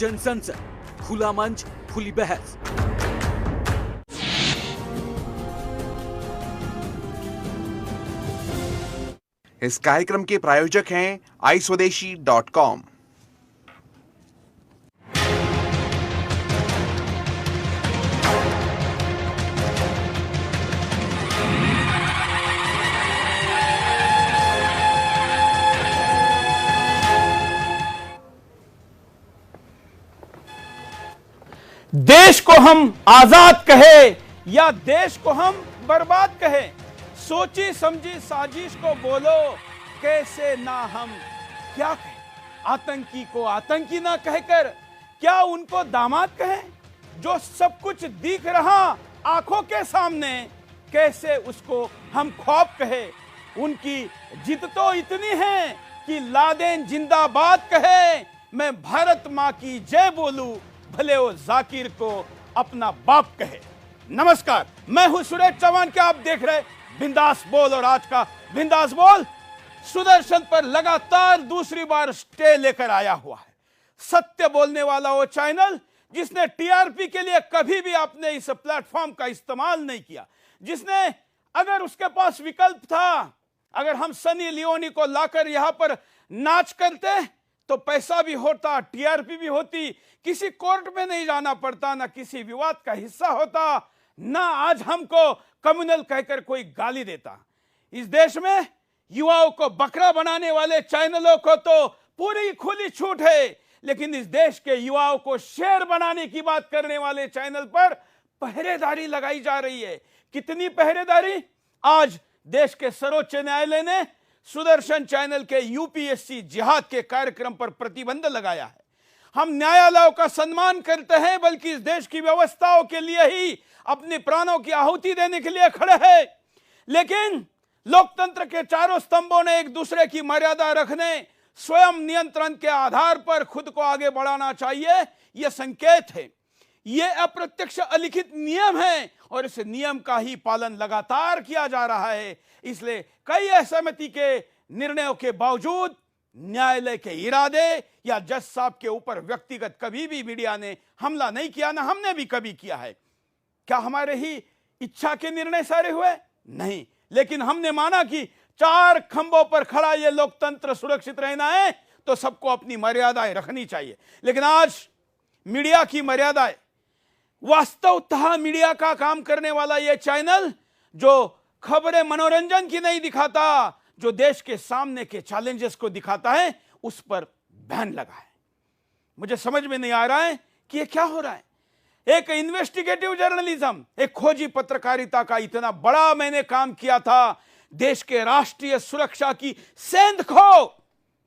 जनसंसद, खुला मंच, खुली बहस। इस कार्यक्रम के प्रायोजक हैं iSwadeshi.com। देश को हम आजाद कहे या देश को हम बर्बाद कहे, सोची समझी साजिश को बोलो, कैसे ना हम क्या कहें। आतंकी को आतंकी ना कहकर क्या उनको दामाद कहें? जो सब कुछ दिख रहा आंखों के सामने, कैसे उसको हम ख्वाब कहे। उनकी जिद तो इतनी है कि लादेन जिंदाबाद कहे, मैं भारत मां की जय बोलूं, भले वो जाकिर को अपना बाप कहे। नमस्कार, मैं हूं सुरेश चौहान के आप देख रहे बिंदास बोल, और आज का बिंदास बोल सुदर्शन पर लगातार दूसरी बार स्टे लेकर आया हुआ है। सत्य बोलने वाला वो चैनल जिसने टीआरपी के लिए कभी भी आपने इस प्लेटफॉर्म का इस्तेमाल नहीं किया, जिसने अगर उसके पास विकल्प था, अगर हम सनी लियोनी को लाकर यहां पर नाच करते तो पैसा भी होता, टीआरपी भी होती, किसी कोर्ट में नहीं जाना पड़ता, ना किसी विवाद का हिस्सा होता, ना आज हमको कम्युनल कहकर कोई गाली देता। इस देश में युवाओं को बकरा बनाने वाले चैनलों को तो पूरी खुली छूट है, लेकिन इस देश के युवाओं को शेर बनाने की बात करने वाले चैनल पर पहरेदारी लगाई जा रही है। कितनी पहरेदारी? आज देश के सर्वोच्च न्यायालय ने सुदर्शन चैनल के यूपीएससी जिहाद के कार्यक्रम पर प्रतिबंध लगाया है। हम न्यायालयों का सम्मान करते हैं, बल्कि इस देश की व्यवस्थाओं के लिए ही अपने प्राणों की आहुति देने के लिए खड़े हैं। लेकिन लोकतंत्र के चारों स्तंभों ने एक दूसरे की मर्यादा रखने, स्वयं नियंत्रण के आधार पर खुद को आगे बढ़ाना चाहिए, यह संकेत है। यह अप्रत्यक्ष अलिखित नियम है और इस नियम का ही पालन लगातार किया जा रहा है। इसलिए कई असहमति के निर्णयों के बावजूद न्यायालय के इरादे या जज साहब के ऊपर व्यक्तिगत कभी भी मीडिया ने हमला नहीं किया, ना हमने भी कभी किया है। क्या हमारे ही इच्छा के निर्णय सारे हुए? नहीं, लेकिन हमने माना कि चार खंभों पर खड़ा यह लोकतंत्र सुरक्षित रहना है तो सबको अपनी मर्यादाएं रखनी चाहिए। लेकिन आज मीडिया की मर्यादाएं, वास्तवतः मीडिया का काम करने वाला यह चैनल जो खबरें मनोरंजन की नहीं दिखाता, जो देश के सामने के चैलेंजेस को दिखाता है, उस पर बैन लगा है। मुझे समझ में नहीं आ रहा है कि यह क्या हो रहा है। एक इन्वेस्टिगेटिव जर्नलिज्म, एक खोजी पत्रकारिता का इतना बड़ा मैंने काम किया था, देश के राष्ट्रीय सुरक्षा की सेंध को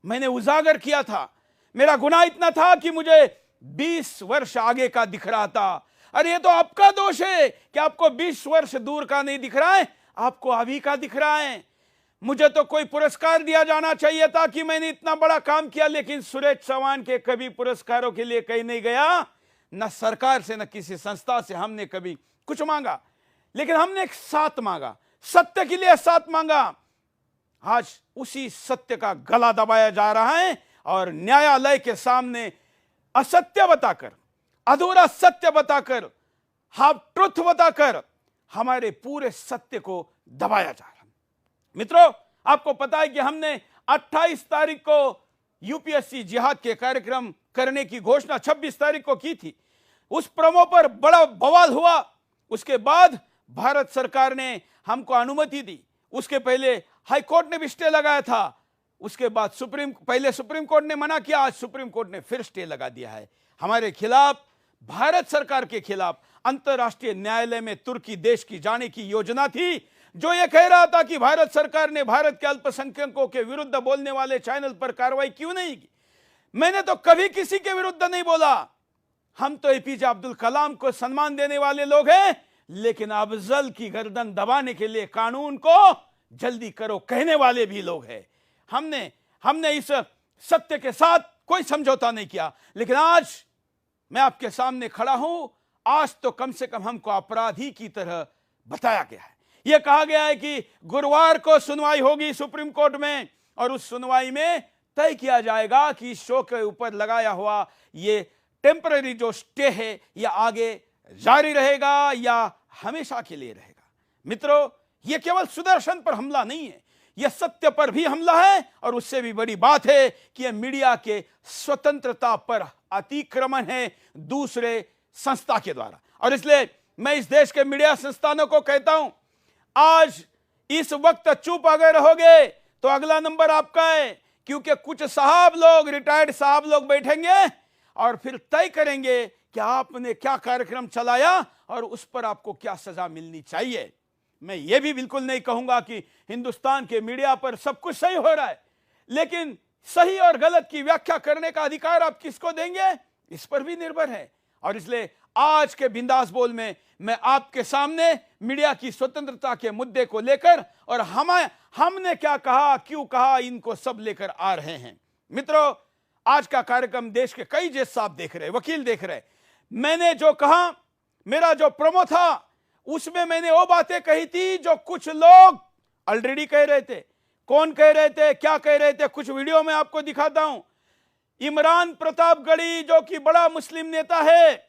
मैंने उजागर किया था। मेरा गुनाह इतना था कि मुझे 20 वर्ष आगे का दिख रहा था। अरे ये तो आपका दोष है कि आपको 20 वर्ष दूर का नहीं दिख रहा है, आपको अभी का दिख रहा है। मुझे तो कोई पुरस्कार दिया जाना चाहिए था कि मैंने इतना बड़ा काम किया, लेकिन सुरेश चौहान के कभी पुरस्कारों के लिए कहीं नहीं गया, न सरकार से न किसी संस्था से हमने कभी कुछ मांगा, लेकिन हमने एक साथ मांगा, सत्य के लिए साथ मांगा। आज उसी सत्य का गला दबाया जा रहा है और न्यायालय के सामने असत्य बताकर, अधूरा सत्य बताकर, हाफ ट्रुथ बताकर हमारे पूरे सत्य को दबाया जा रहा है। मित्रों, आपको पता है कि हमने 28 तारीख को यूपीएससी जिहाद के कार्यक्रम करने की घोषणा 26 तारीख को की थी। उस प्रोमो पर बड़ा बवाल हुआ। उसके बाद भारत सरकार ने हमको अनुमति दी। उसके पहले हाई कोर्ट ने भी स्टे लगाया था। उसके बाद पहले सुप्रीम कोर्ट ने मना किया, आज सुप्रीम कोर्ट ने फिर स्टे लगा दिया है। हमारे खिलाफ, भारत सरकार के खिलाफ अंतरराष्ट्रीय न्यायालय में तुर्की देश की जाने की योजना थी, जो यह कह रहा था कि भारत सरकार ने भारत के अल्पसंख्यकों के विरुद्ध बोलने वाले चैनल पर कार्रवाई क्यों नहीं की। मैंने तो कभी किसी के विरुद्ध नहीं बोला। हम तो एपीजे अब्दुल कलाम को सम्मान देने वाले लोग हैं, लेकिन अफजल की गर्दन दबाने के लिए कानून को जल्दी करो कहने वाले भी लोग हैं। हमने इस सत्य के साथ कोई समझौता नहीं किया। लेकिन आज मैं आपके सामने खड़ा हूं, आज तो कम से कम हमको अपराधी की तरह बताया गया है। यह कहा गया है कि गुरुवार को सुनवाई होगी सुप्रीम कोर्ट में, और उस सुनवाई में तय किया जाएगा कि शो के ऊपर लगाया हुआ ये टेम्पररी जो स्टे है यह आगे जारी रहेगा या हमेशा के लिए रहेगा। मित्रों, यह केवल सुदर्शन पर हमला नहीं है, यह सत्य पर भी हमला है और उससे भी बड़ी बात है कि यह मीडिया के स्वतंत्रता पर अतिक्रमण है दूसरे संस्था के द्वारा। और इसलिए मैं इस देश के मीडिया संस्थानों को कहता हूं, आज इस वक्त चुप अगर रहोगे तो अगला नंबर आपका है, क्योंकि कुछ साहब लोग, रिटायर्ड साहब लोग बैठेंगे और फिर तय करेंगे कि आपने क्या कार्यक्रम चलाया और उस पर आपको क्या सजा मिलनी चाहिए। मैं ये भी बिल्कुल नहीं कहूंगा कि हिंदुस्तान के मीडिया पर सब कुछ सही हो रहा है, लेकिन सही और गलत की व्याख्या करने का अधिकार आप किसको देंगे, इस पर भी निर्भर है। और इसलिए आज के बिंदास बोल में मैं आपके सामने मीडिया की स्वतंत्रता के मुद्दे को लेकर और हमने क्या कहा, क्यों कहा, इनको सब लेकर आ रहे हैं। मित्रों, आज का कार्यक्रम देश के कई जज साहब देख रहे, वकील देख रहे। मैंने जो कहा, मेरा जो प्रोमो था, उसमें मैंने वो बातें कही थी जो कुछ लोग ऑलरेडी कह रहे थे। कौन कह रहे थे, क्या कह रहे थे, कुछ वीडियो में आपको दिखाता हूं। इमरान प्रतापगढ़ी जो कि बड़ा मुस्लिम नेता है,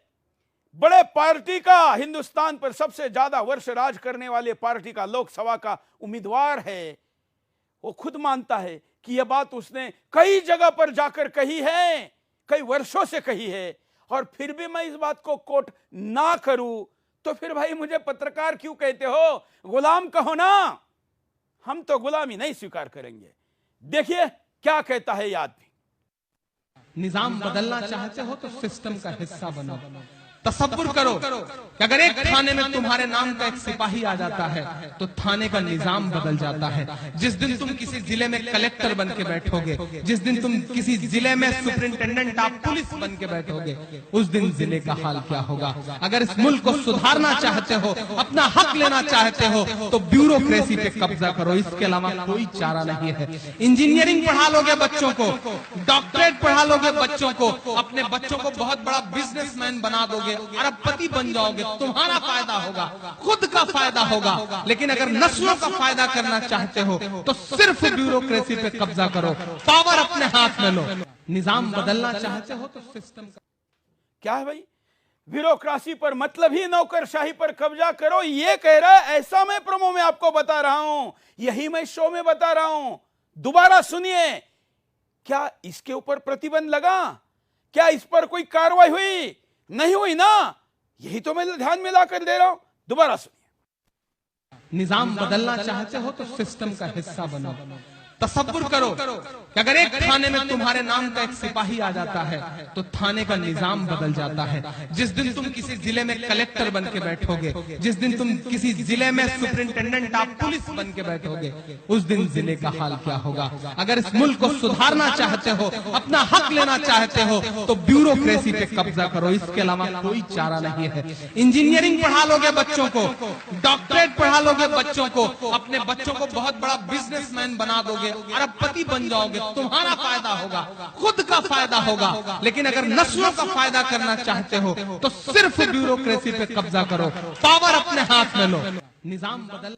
बड़े पार्टी का, हिंदुस्तान पर सबसे ज्यादा वर्ष राज करने वाले पार्टी का लोकसभा का उम्मीदवार है, वो खुद मानता है कि यह बात उसने कई जगह पर जाकर कही है, कई वर्षों से कही है, और फिर भी मैं इस बात को कोट ना करूं तो फिर भाई मुझे पत्रकार क्यों कहते हो, गुलाम कहो ना। हम तो गुलामी नहीं स्वीकार करेंगे। देखिए क्या कहता है ये आदमी। निजाम बदलना चाहते हो तो सिस्टम का हिस्सा बनो। तसव्वुर करो कि अगर एक थाने में तुम्हारे नाम का एक सिपाही आ जाता है तो थाने का निजाम बदल जाता है। जिस दिन तुम किसी जिले में कलेक्टर बन के बैठोगे, जिस दिन तुम किसी जिले में सुपरिंटेंडेंट ऑफ पुलिस बन के बैठोगे, उस दिन जिले का हाल क्या होगा। अगर इस मुल्क को सुधारना चाहते हो, अपना हक लेना चाहते हो, तो ब्यूरोक्रेसी पे कब्जा करो, इसके अलावा कोई चारा नहीं है। इंजीनियरिंग पढ़ा लोगे बच्चों को, डॉक्टरेट पढ़ा लोगे बच्चों को, अपने बच्चों को बहुत बड़ा बिजनेसमैन बना दोगे, अरबपति बन जाओगे, तुम्हारा फायदा होगा, खुद का फायदा होगा। लेकिन अगर नस्लों का फायदा करना चाहते हो तो सिर्फ ब्यूरोक्रेसी पे कब्जा करो, पावर अपने हाथ में लो। निजाम बदलना चाहते हो तो सिस्टम का क्या है भाई, ब्यूरोक्रेसी पर मतलब ही नौकरशाही पर कब्जा करो, ये कह रहा है। ऐसा मैं प्रोमो में आपको बता रहा हूं, यही मैं शो में बता रहा हूं। दोबारा सुनिए, क्या इसके ऊपर प्रतिबंध लगा, क्या इस पर कोई कार्रवाई हुई, नहीं हुई ना, यही तो मैं ध्यान में लाकर दे रहा हूं। दोबारा सुनिए। निजाम बदलना चाहते हो तो सिस्टम का हिस्सा बनो। तसव्वुर करो कि अगर एक थाने में तुम्हारे नाम का एक सिपाही आ जाता है तो थाने का निजाम बदल जाता है। जिस दिन तुम किसी जिले में कलेक्टर बन के बैठोगे, जिस दिन तुम किसी जिले में सुपरिंटेंडेंट ऑफ पुलिस बन के बैठोगे, उस दिन जिले का हाल क्या होगा। अगर इस मुल्क को सुधारना चाहते हो, अपना हक लेना चाहते हो, तो ब्यूरोक्रेसी पे कब्जा करो, इसके अलावा कोई चारा नहीं है। इंजीनियरिंग पढ़ा लोगे बच्चों को, डॉक्टरेट पढ़ा लोगे बच्चों को, अपने बच्चों को बहुत बड़ा बिजनेसमैन बना दोगे, अरबपति बन जाओगे, तुम्हारा फायदा होगा, खुद का फायदा होगा। लेकिन अगर नस्लों का फायदा करना चाहते हो तो सिर्फ ब्यूरोक्रेसी पे कब्जा करो, पावर अपने हाथ में लो। निजाम बदल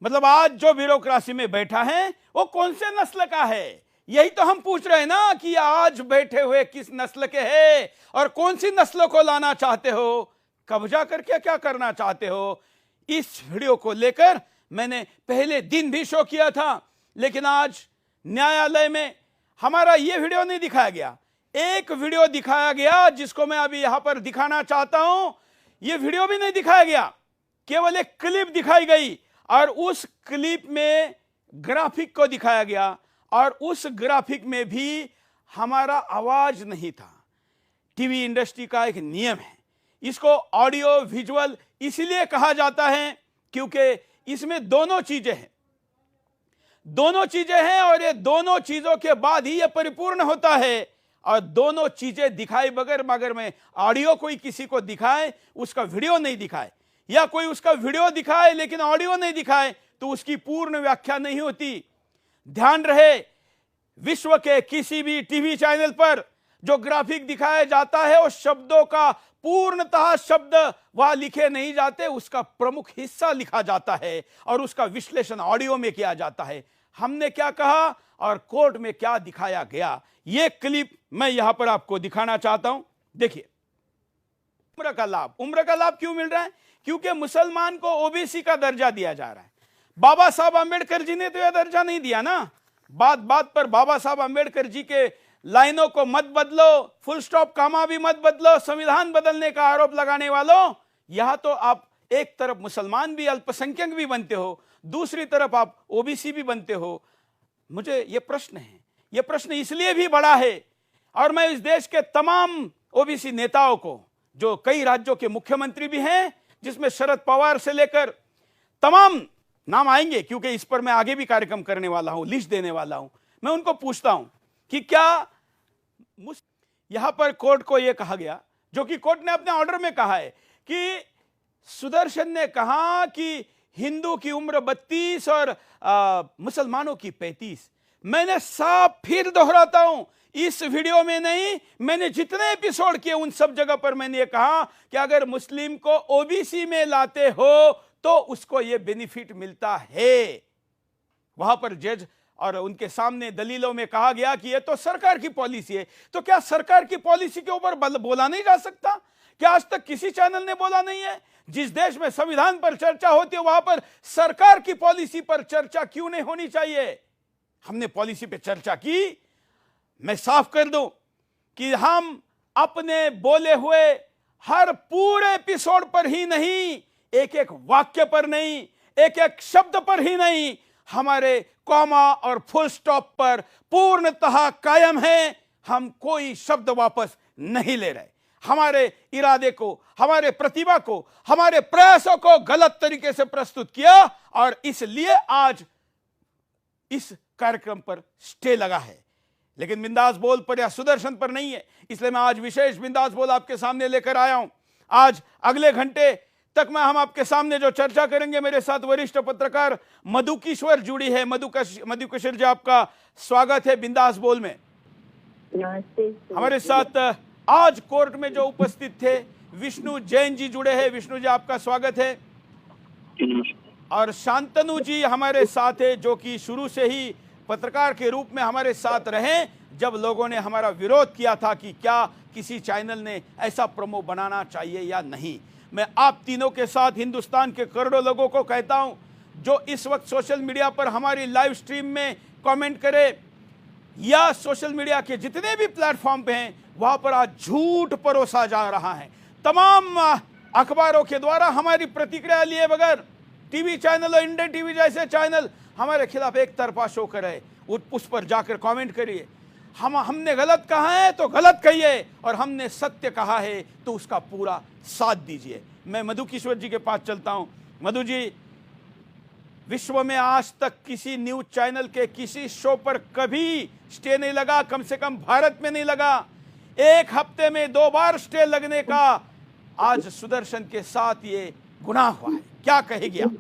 मतलब आज जो ब्यूरोक्रेसी में बैठा है वो कौन से नस्ल का है, यही तो हम पूछ रहे हैं ना कि आज बैठे हुए किस नस्ल के हैं और कौन सी नस्लों को लाना चाहते हो, कब्जा करके क्या करना चाहते हो। इस वीडियो को लेकर मैंने पहले दिन भी शो किया था, लेकिन आज न्यायालय में हमारा यह वीडियो नहीं दिखाया गया। एक वीडियो दिखाया गया जिसको मैं अभी यहां पर दिखाना चाहता हूं। यह वीडियो भी नहीं दिखाया गया, केवल एक क्लिप दिखाई गई और उस क्लिप में ग्राफिक को दिखाया गया और उस ग्राफिक में भी हमारा आवाज नहीं था। टीवी इंडस्ट्री का एक नियम है, इसको ऑडियो विजुअल इसलिए कहा जाता है क्योंकि इसमें दोनों चीजें हैं, और ये दोनों चीजों के बाद ही ये परिपूर्ण होता है। और दोनों चीजें दिखाई बगैर, मगर में ऑडियो कोई किसी को दिखाए उसका वीडियो नहीं दिखाए, या कोई उसका वीडियो दिखाए लेकिन ऑडियो नहीं दिखाए, तो उसकी पूर्ण व्याख्या नहीं होती। ध्यान रहे, विश्व के किसी भी टीवी चैनल पर जो ग्राफिक दिखाया जाता है वो शब्दों का पूर्णतः शब्द वहां लिखे नहीं जाते, उसका प्रमुख हिस्सा लिखा जाता है और उसका विश्लेषण ऑडियो में किया जाता है। हमने क्या कहा और कोर्ट में क्या दिखाया गया, यह क्लिप मैं यहां पर आपको दिखाना चाहता हूं। देखिए, उम्र का लाभ क्यों मिल रहा है? क्योंकि मुसलमान को ओबीसी का दर्जा दिया जा रहा है। बाबा साहब अंबेडकर जी ने तो यह दर्जा नहीं दिया ना। बात बात पर बाबा साहब अंबेडकर जी के लाइनों को मत बदलो, फुल स्टॉप कामा भी मत बदलो, संविधान बदलने का आरोप लगाने वालों, यहां तो आप एक तरफ मुसलमान भी, अल्पसंख्यक भी बनते हो, दूसरी तरफ आप ओबीसी भी बनते हो। मुझे यह प्रश्न है, यह प्रश्न इसलिए भी बड़ा है, और मैं इस देश के तमाम ओबीसी नेताओं को, जो कई राज्यों के मुख्यमंत्री भी हैं, जिसमें शरद पवार से लेकर तमाम नाम आएंगे, क्योंकि इस पर मैं आगे भी कार्यक्रम करने वाला हूं, लिस्ट देने वाला हूं, मैं उनको पूछता हूं कि क्या यहां पर कोर्ट को यह कहा गया, जो कि कोर्ट ने अपने ऑर्डर में कहा है कि सुदर्शन ने कहा कि हिंदू की उम्र 32 और मुसलमानों की 35। मैंने साफ फिर दोहराता हूं, इस वीडियो में नहीं, मैंने जितने एपिसोड किए उन सब जगह पर मैंने ये कहा कि अगर मुस्लिम को ओबीसी में लाते हो तो उसको ये बेनिफिट मिलता है। वहां पर जज और उनके सामने दलीलों में कहा गया कि ये तो सरकार की पॉलिसी है। तो क्या सरकार की पॉलिसी के ऊपर बोला नहीं जा सकता? क्या आज तक किसी चैनल ने बोला नहीं है? जिस देश में संविधान पर चर्चा होती है वहां पर सरकार की पॉलिसी पर चर्चा क्यों नहीं होनी चाहिए? हमने पॉलिसी पे चर्चा की। मैं साफ कर दूं कि हम अपने बोले हुए हर पूरे एपिसोड पर ही नहीं, एक एक वाक्य पर नहीं, एक एक शब्द पर ही नहीं, हमारे कॉमा और फुल स्टॉप पर पूर्णतः कायम है। हम कोई शब्द वापस नहीं ले रहे। हमारे इरादे को, हमारे प्रतिभा को, हमारे प्रयासों को गलत तरीके से प्रस्तुत किया और इसलिए आज इस कार्यक्रम पर स्टे लगा है। लेकिन बिंदास बोल पर या सुदर्शन पर नहीं है, इसलिए मैं आज विशेष बिंदास बोल आपके सामने लेकर आया हूं। आज अगले घंटे तक हम आपके सामने जो चर्चा करेंगे, मेरे साथ वरिष्ठ पत्रकार मधुकिशोर जुड़ी है। मधुकिशोर जी, आपका स्वागत है बिंदास बोल में। हमारे साथ आज कोर्ट में जो उपस्थित थे विष्णु जैन जी जुड़े हैं। विष्णु जी, आपका स्वागत है। और शांतनु जी हमारे साथ है, जो कि शुरू से ही पत्रकार के रूप में हमारे साथ रहे, जब लोगों ने हमारा विरोध किया था कि क्या किसी चैनल ने ऐसा प्रोमो बनाना चाहिए या नहीं। मैं आप तीनों के साथ हिंदुस्तान के करोड़ों लोगों को कहता हूं, जो इस वक्त सोशल मीडिया पर हमारी लाइव स्ट्रीम में कमेंट करे या सोशल मीडिया के जितने भी प्लेटफॉर्म पे हैं, वहां पर आज झूठ परोसा जा रहा है। तमाम अखबारों के द्वारा हमारी प्रतिक्रिया लिए बगैर टीवी चैनल और इंडियन टीवी जैसे चैनल हमारे खिलाफ एक तरफा शो करे, उस पर जाकर कमेंट करिए। हमने गलत कहा है तो गलत कहिए, और हमने सत्य कहा है तो उसका पूरा साथ दीजिए। मैं मधुकिशोर जी के पास चलता हूं। मधु जी, विश्व में आज तक किसी न्यूज चैनल के किसी शो पर कभी स्टे नहीं लगा, कम से कम भारत में नहीं लगा। एक हफ्ते में 2 बार स्टे लगने का आज सुदर्शन के साथ ये गुनाह हुआ है। क्या कहेगी आप?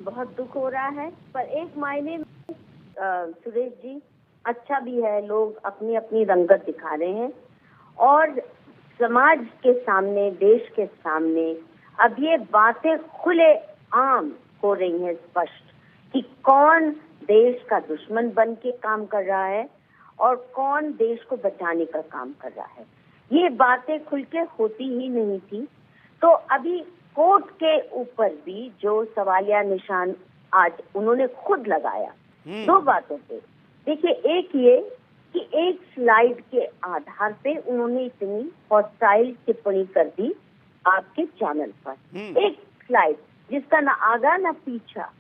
बहुत दुख हो रहा है, पर एक मायने में सुरेश जी अच्छा भी है, लोग अपनी अपनी रंगत दिखा रहे हैं और समाज के सामने, देश के सामने अब ये बातें खुले आम हो रही हैं स्पष्ट कि कौन देश का दुश्मन बन के काम कर रहा है और कौन देश को बचाने का काम कर रहा है। ये बातें खुल के होती ही नहीं थी। तो अभी कोर्ट के ऊपर भी जो सवालिया निशान आज उन्होंने खुद लगाया 2 बातों पे। देखिए, एक ये कि एक स्लाइड के आधार पे उन्होंने इतनी हॉस्टाइल टिप्पणी कर दी आपके चैनल पर। एक स्लाइड जिसका ना आगा ना पीछा,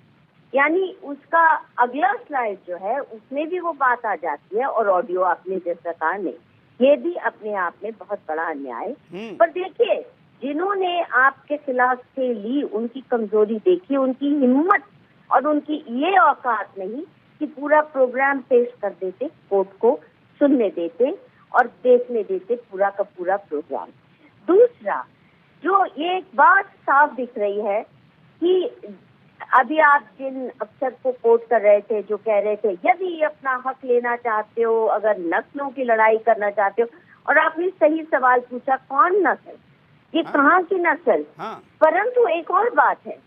यानी उसका अगला स्लाइड जो है उसमें भी वो बात आ जाती है और ऑडियो आपने जिस प्रकार ने, ये भी अपने आप में बहुत बड़ा अन्याय। पर देखिए, जिन्होंने आपके खिलाफ से ली, उनकी कमजोरी देखी, उनकी हिम्मत और उनकी ये औकात नहीं कि पूरा प्रोग्राम पेश कर देते, कोर्ट को सुनने देते और देखने देते पूरा का पूरा प्रोग्राम। दूसरा, जो ये एक बात साफ दिख रही है कि अभी आप जिन अफसर को कोट कर रहे थे, जो कह रहे थे यदि अपना हक लेना चाहते हो, अगर नस्लों की लड़ाई करना चाहते हो, और आपने सही सवाल पूछा, कौन नस्ल, ये कहाँ की नस्ल। परंतु एक और बात है,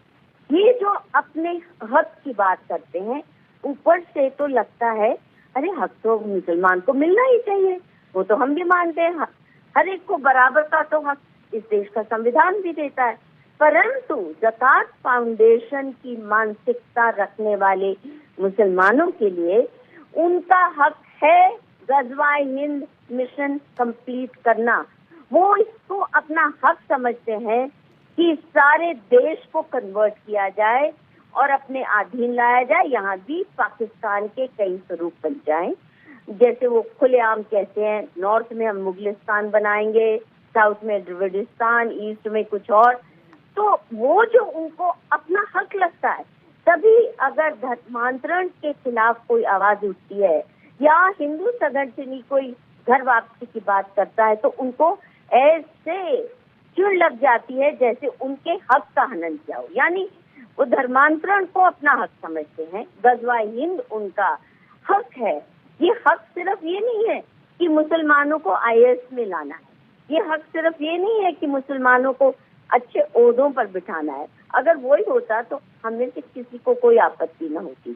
ये जो अपने हक की बात करते हैं, ऊपर से तो लगता है अरे हक तो मुसलमान को मिलना ही चाहिए, वो तो हम भी मानते हैं, हर एक को बराबर का तो हक इस देश का संविधान भी देता है। परंतु ज़कात फाउंडेशन की मानसिकता रखने वाले मुसलमानों के लिए उनका हक है गज़वाए हिंद मिशन कंप्लीट करना। वो इसको अपना हक समझते हैं कि सारे देश को कन्वर्ट किया जाए और अपने अधीन लाया जाए, यहाँ भी पाकिस्तान के कई स्वरूप बन जाएं। जैसे वो खुलेआम कहते हैं, नॉर्थ में हम मुगलिस्तान बनाएंगे, साउथ में द्रविडिस्तान, ईस्ट में कुछ और। तो वो जो उनको अपना हक लगता है, तभी अगर धर्मांतरण के खिलाफ कोई आवाज उठती है या हिंदू संगठन कोई घर वापसी की बात करता है, तो उनको ऐसे चिढ़ लग जाती है जैसे उनके हक का हनन किया हो। यानी वो धर्मांतरण को अपना हक समझते हैं, गज़वाए हिंद उनका हक है। ये हक सिर्फ ये नहीं है कि मुसलमानों को आईएएस में लाना है, ये हक सिर्फ ये नहीं है कि मुसलमानों को अच्छे ओहदों पर बिठाना है। अगर वही होता तो हम में से किसी को कोई आपत्ति न होती,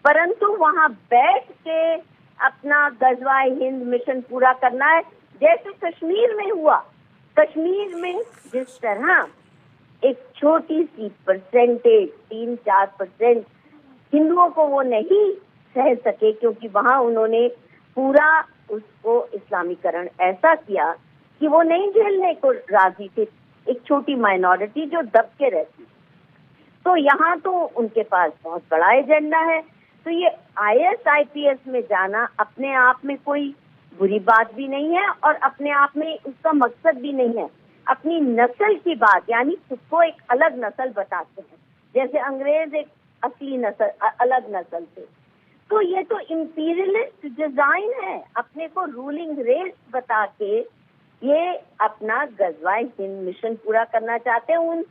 परंतु वहाँ बैठ के अपना गज़वाए हिंद मिशन पूरा करना है। जैसे कश्मीर में हुआ, कश्मीर में जिस तरह एक छोटी सी परसेंटेज 3-4% हिंदुओं को वो नहीं सह सके, क्योंकि वहां उन्होंने पूरा उसको इस्लामीकरण ऐसा किया कि वो नहीं झेलने को राजी थे, एक छोटी माइनॉरिटी जो दब के रहती। तो यहाँ तो उनके पास बहुत बड़ा एजेंडा है। तो ये आईएएस आईपीएस में जाना अपने आप में कोई बुरी बात भी नहीं है और अपने आप में उसका मकसद भी नहीं है। अपनी नस्ल की बात, यानी खुद को एक अलग नस्ल बताते हैं, जैसे अंग्रेज एक असली नस्ल, अलग नस्ल थे। तो ये तो इंपीरियलिस्ट डिजाइन है, अपने को रूलिंग रेस बता के ये अपना गज़वाए हिंद मिशन पूरा करना चाहते हैं। उन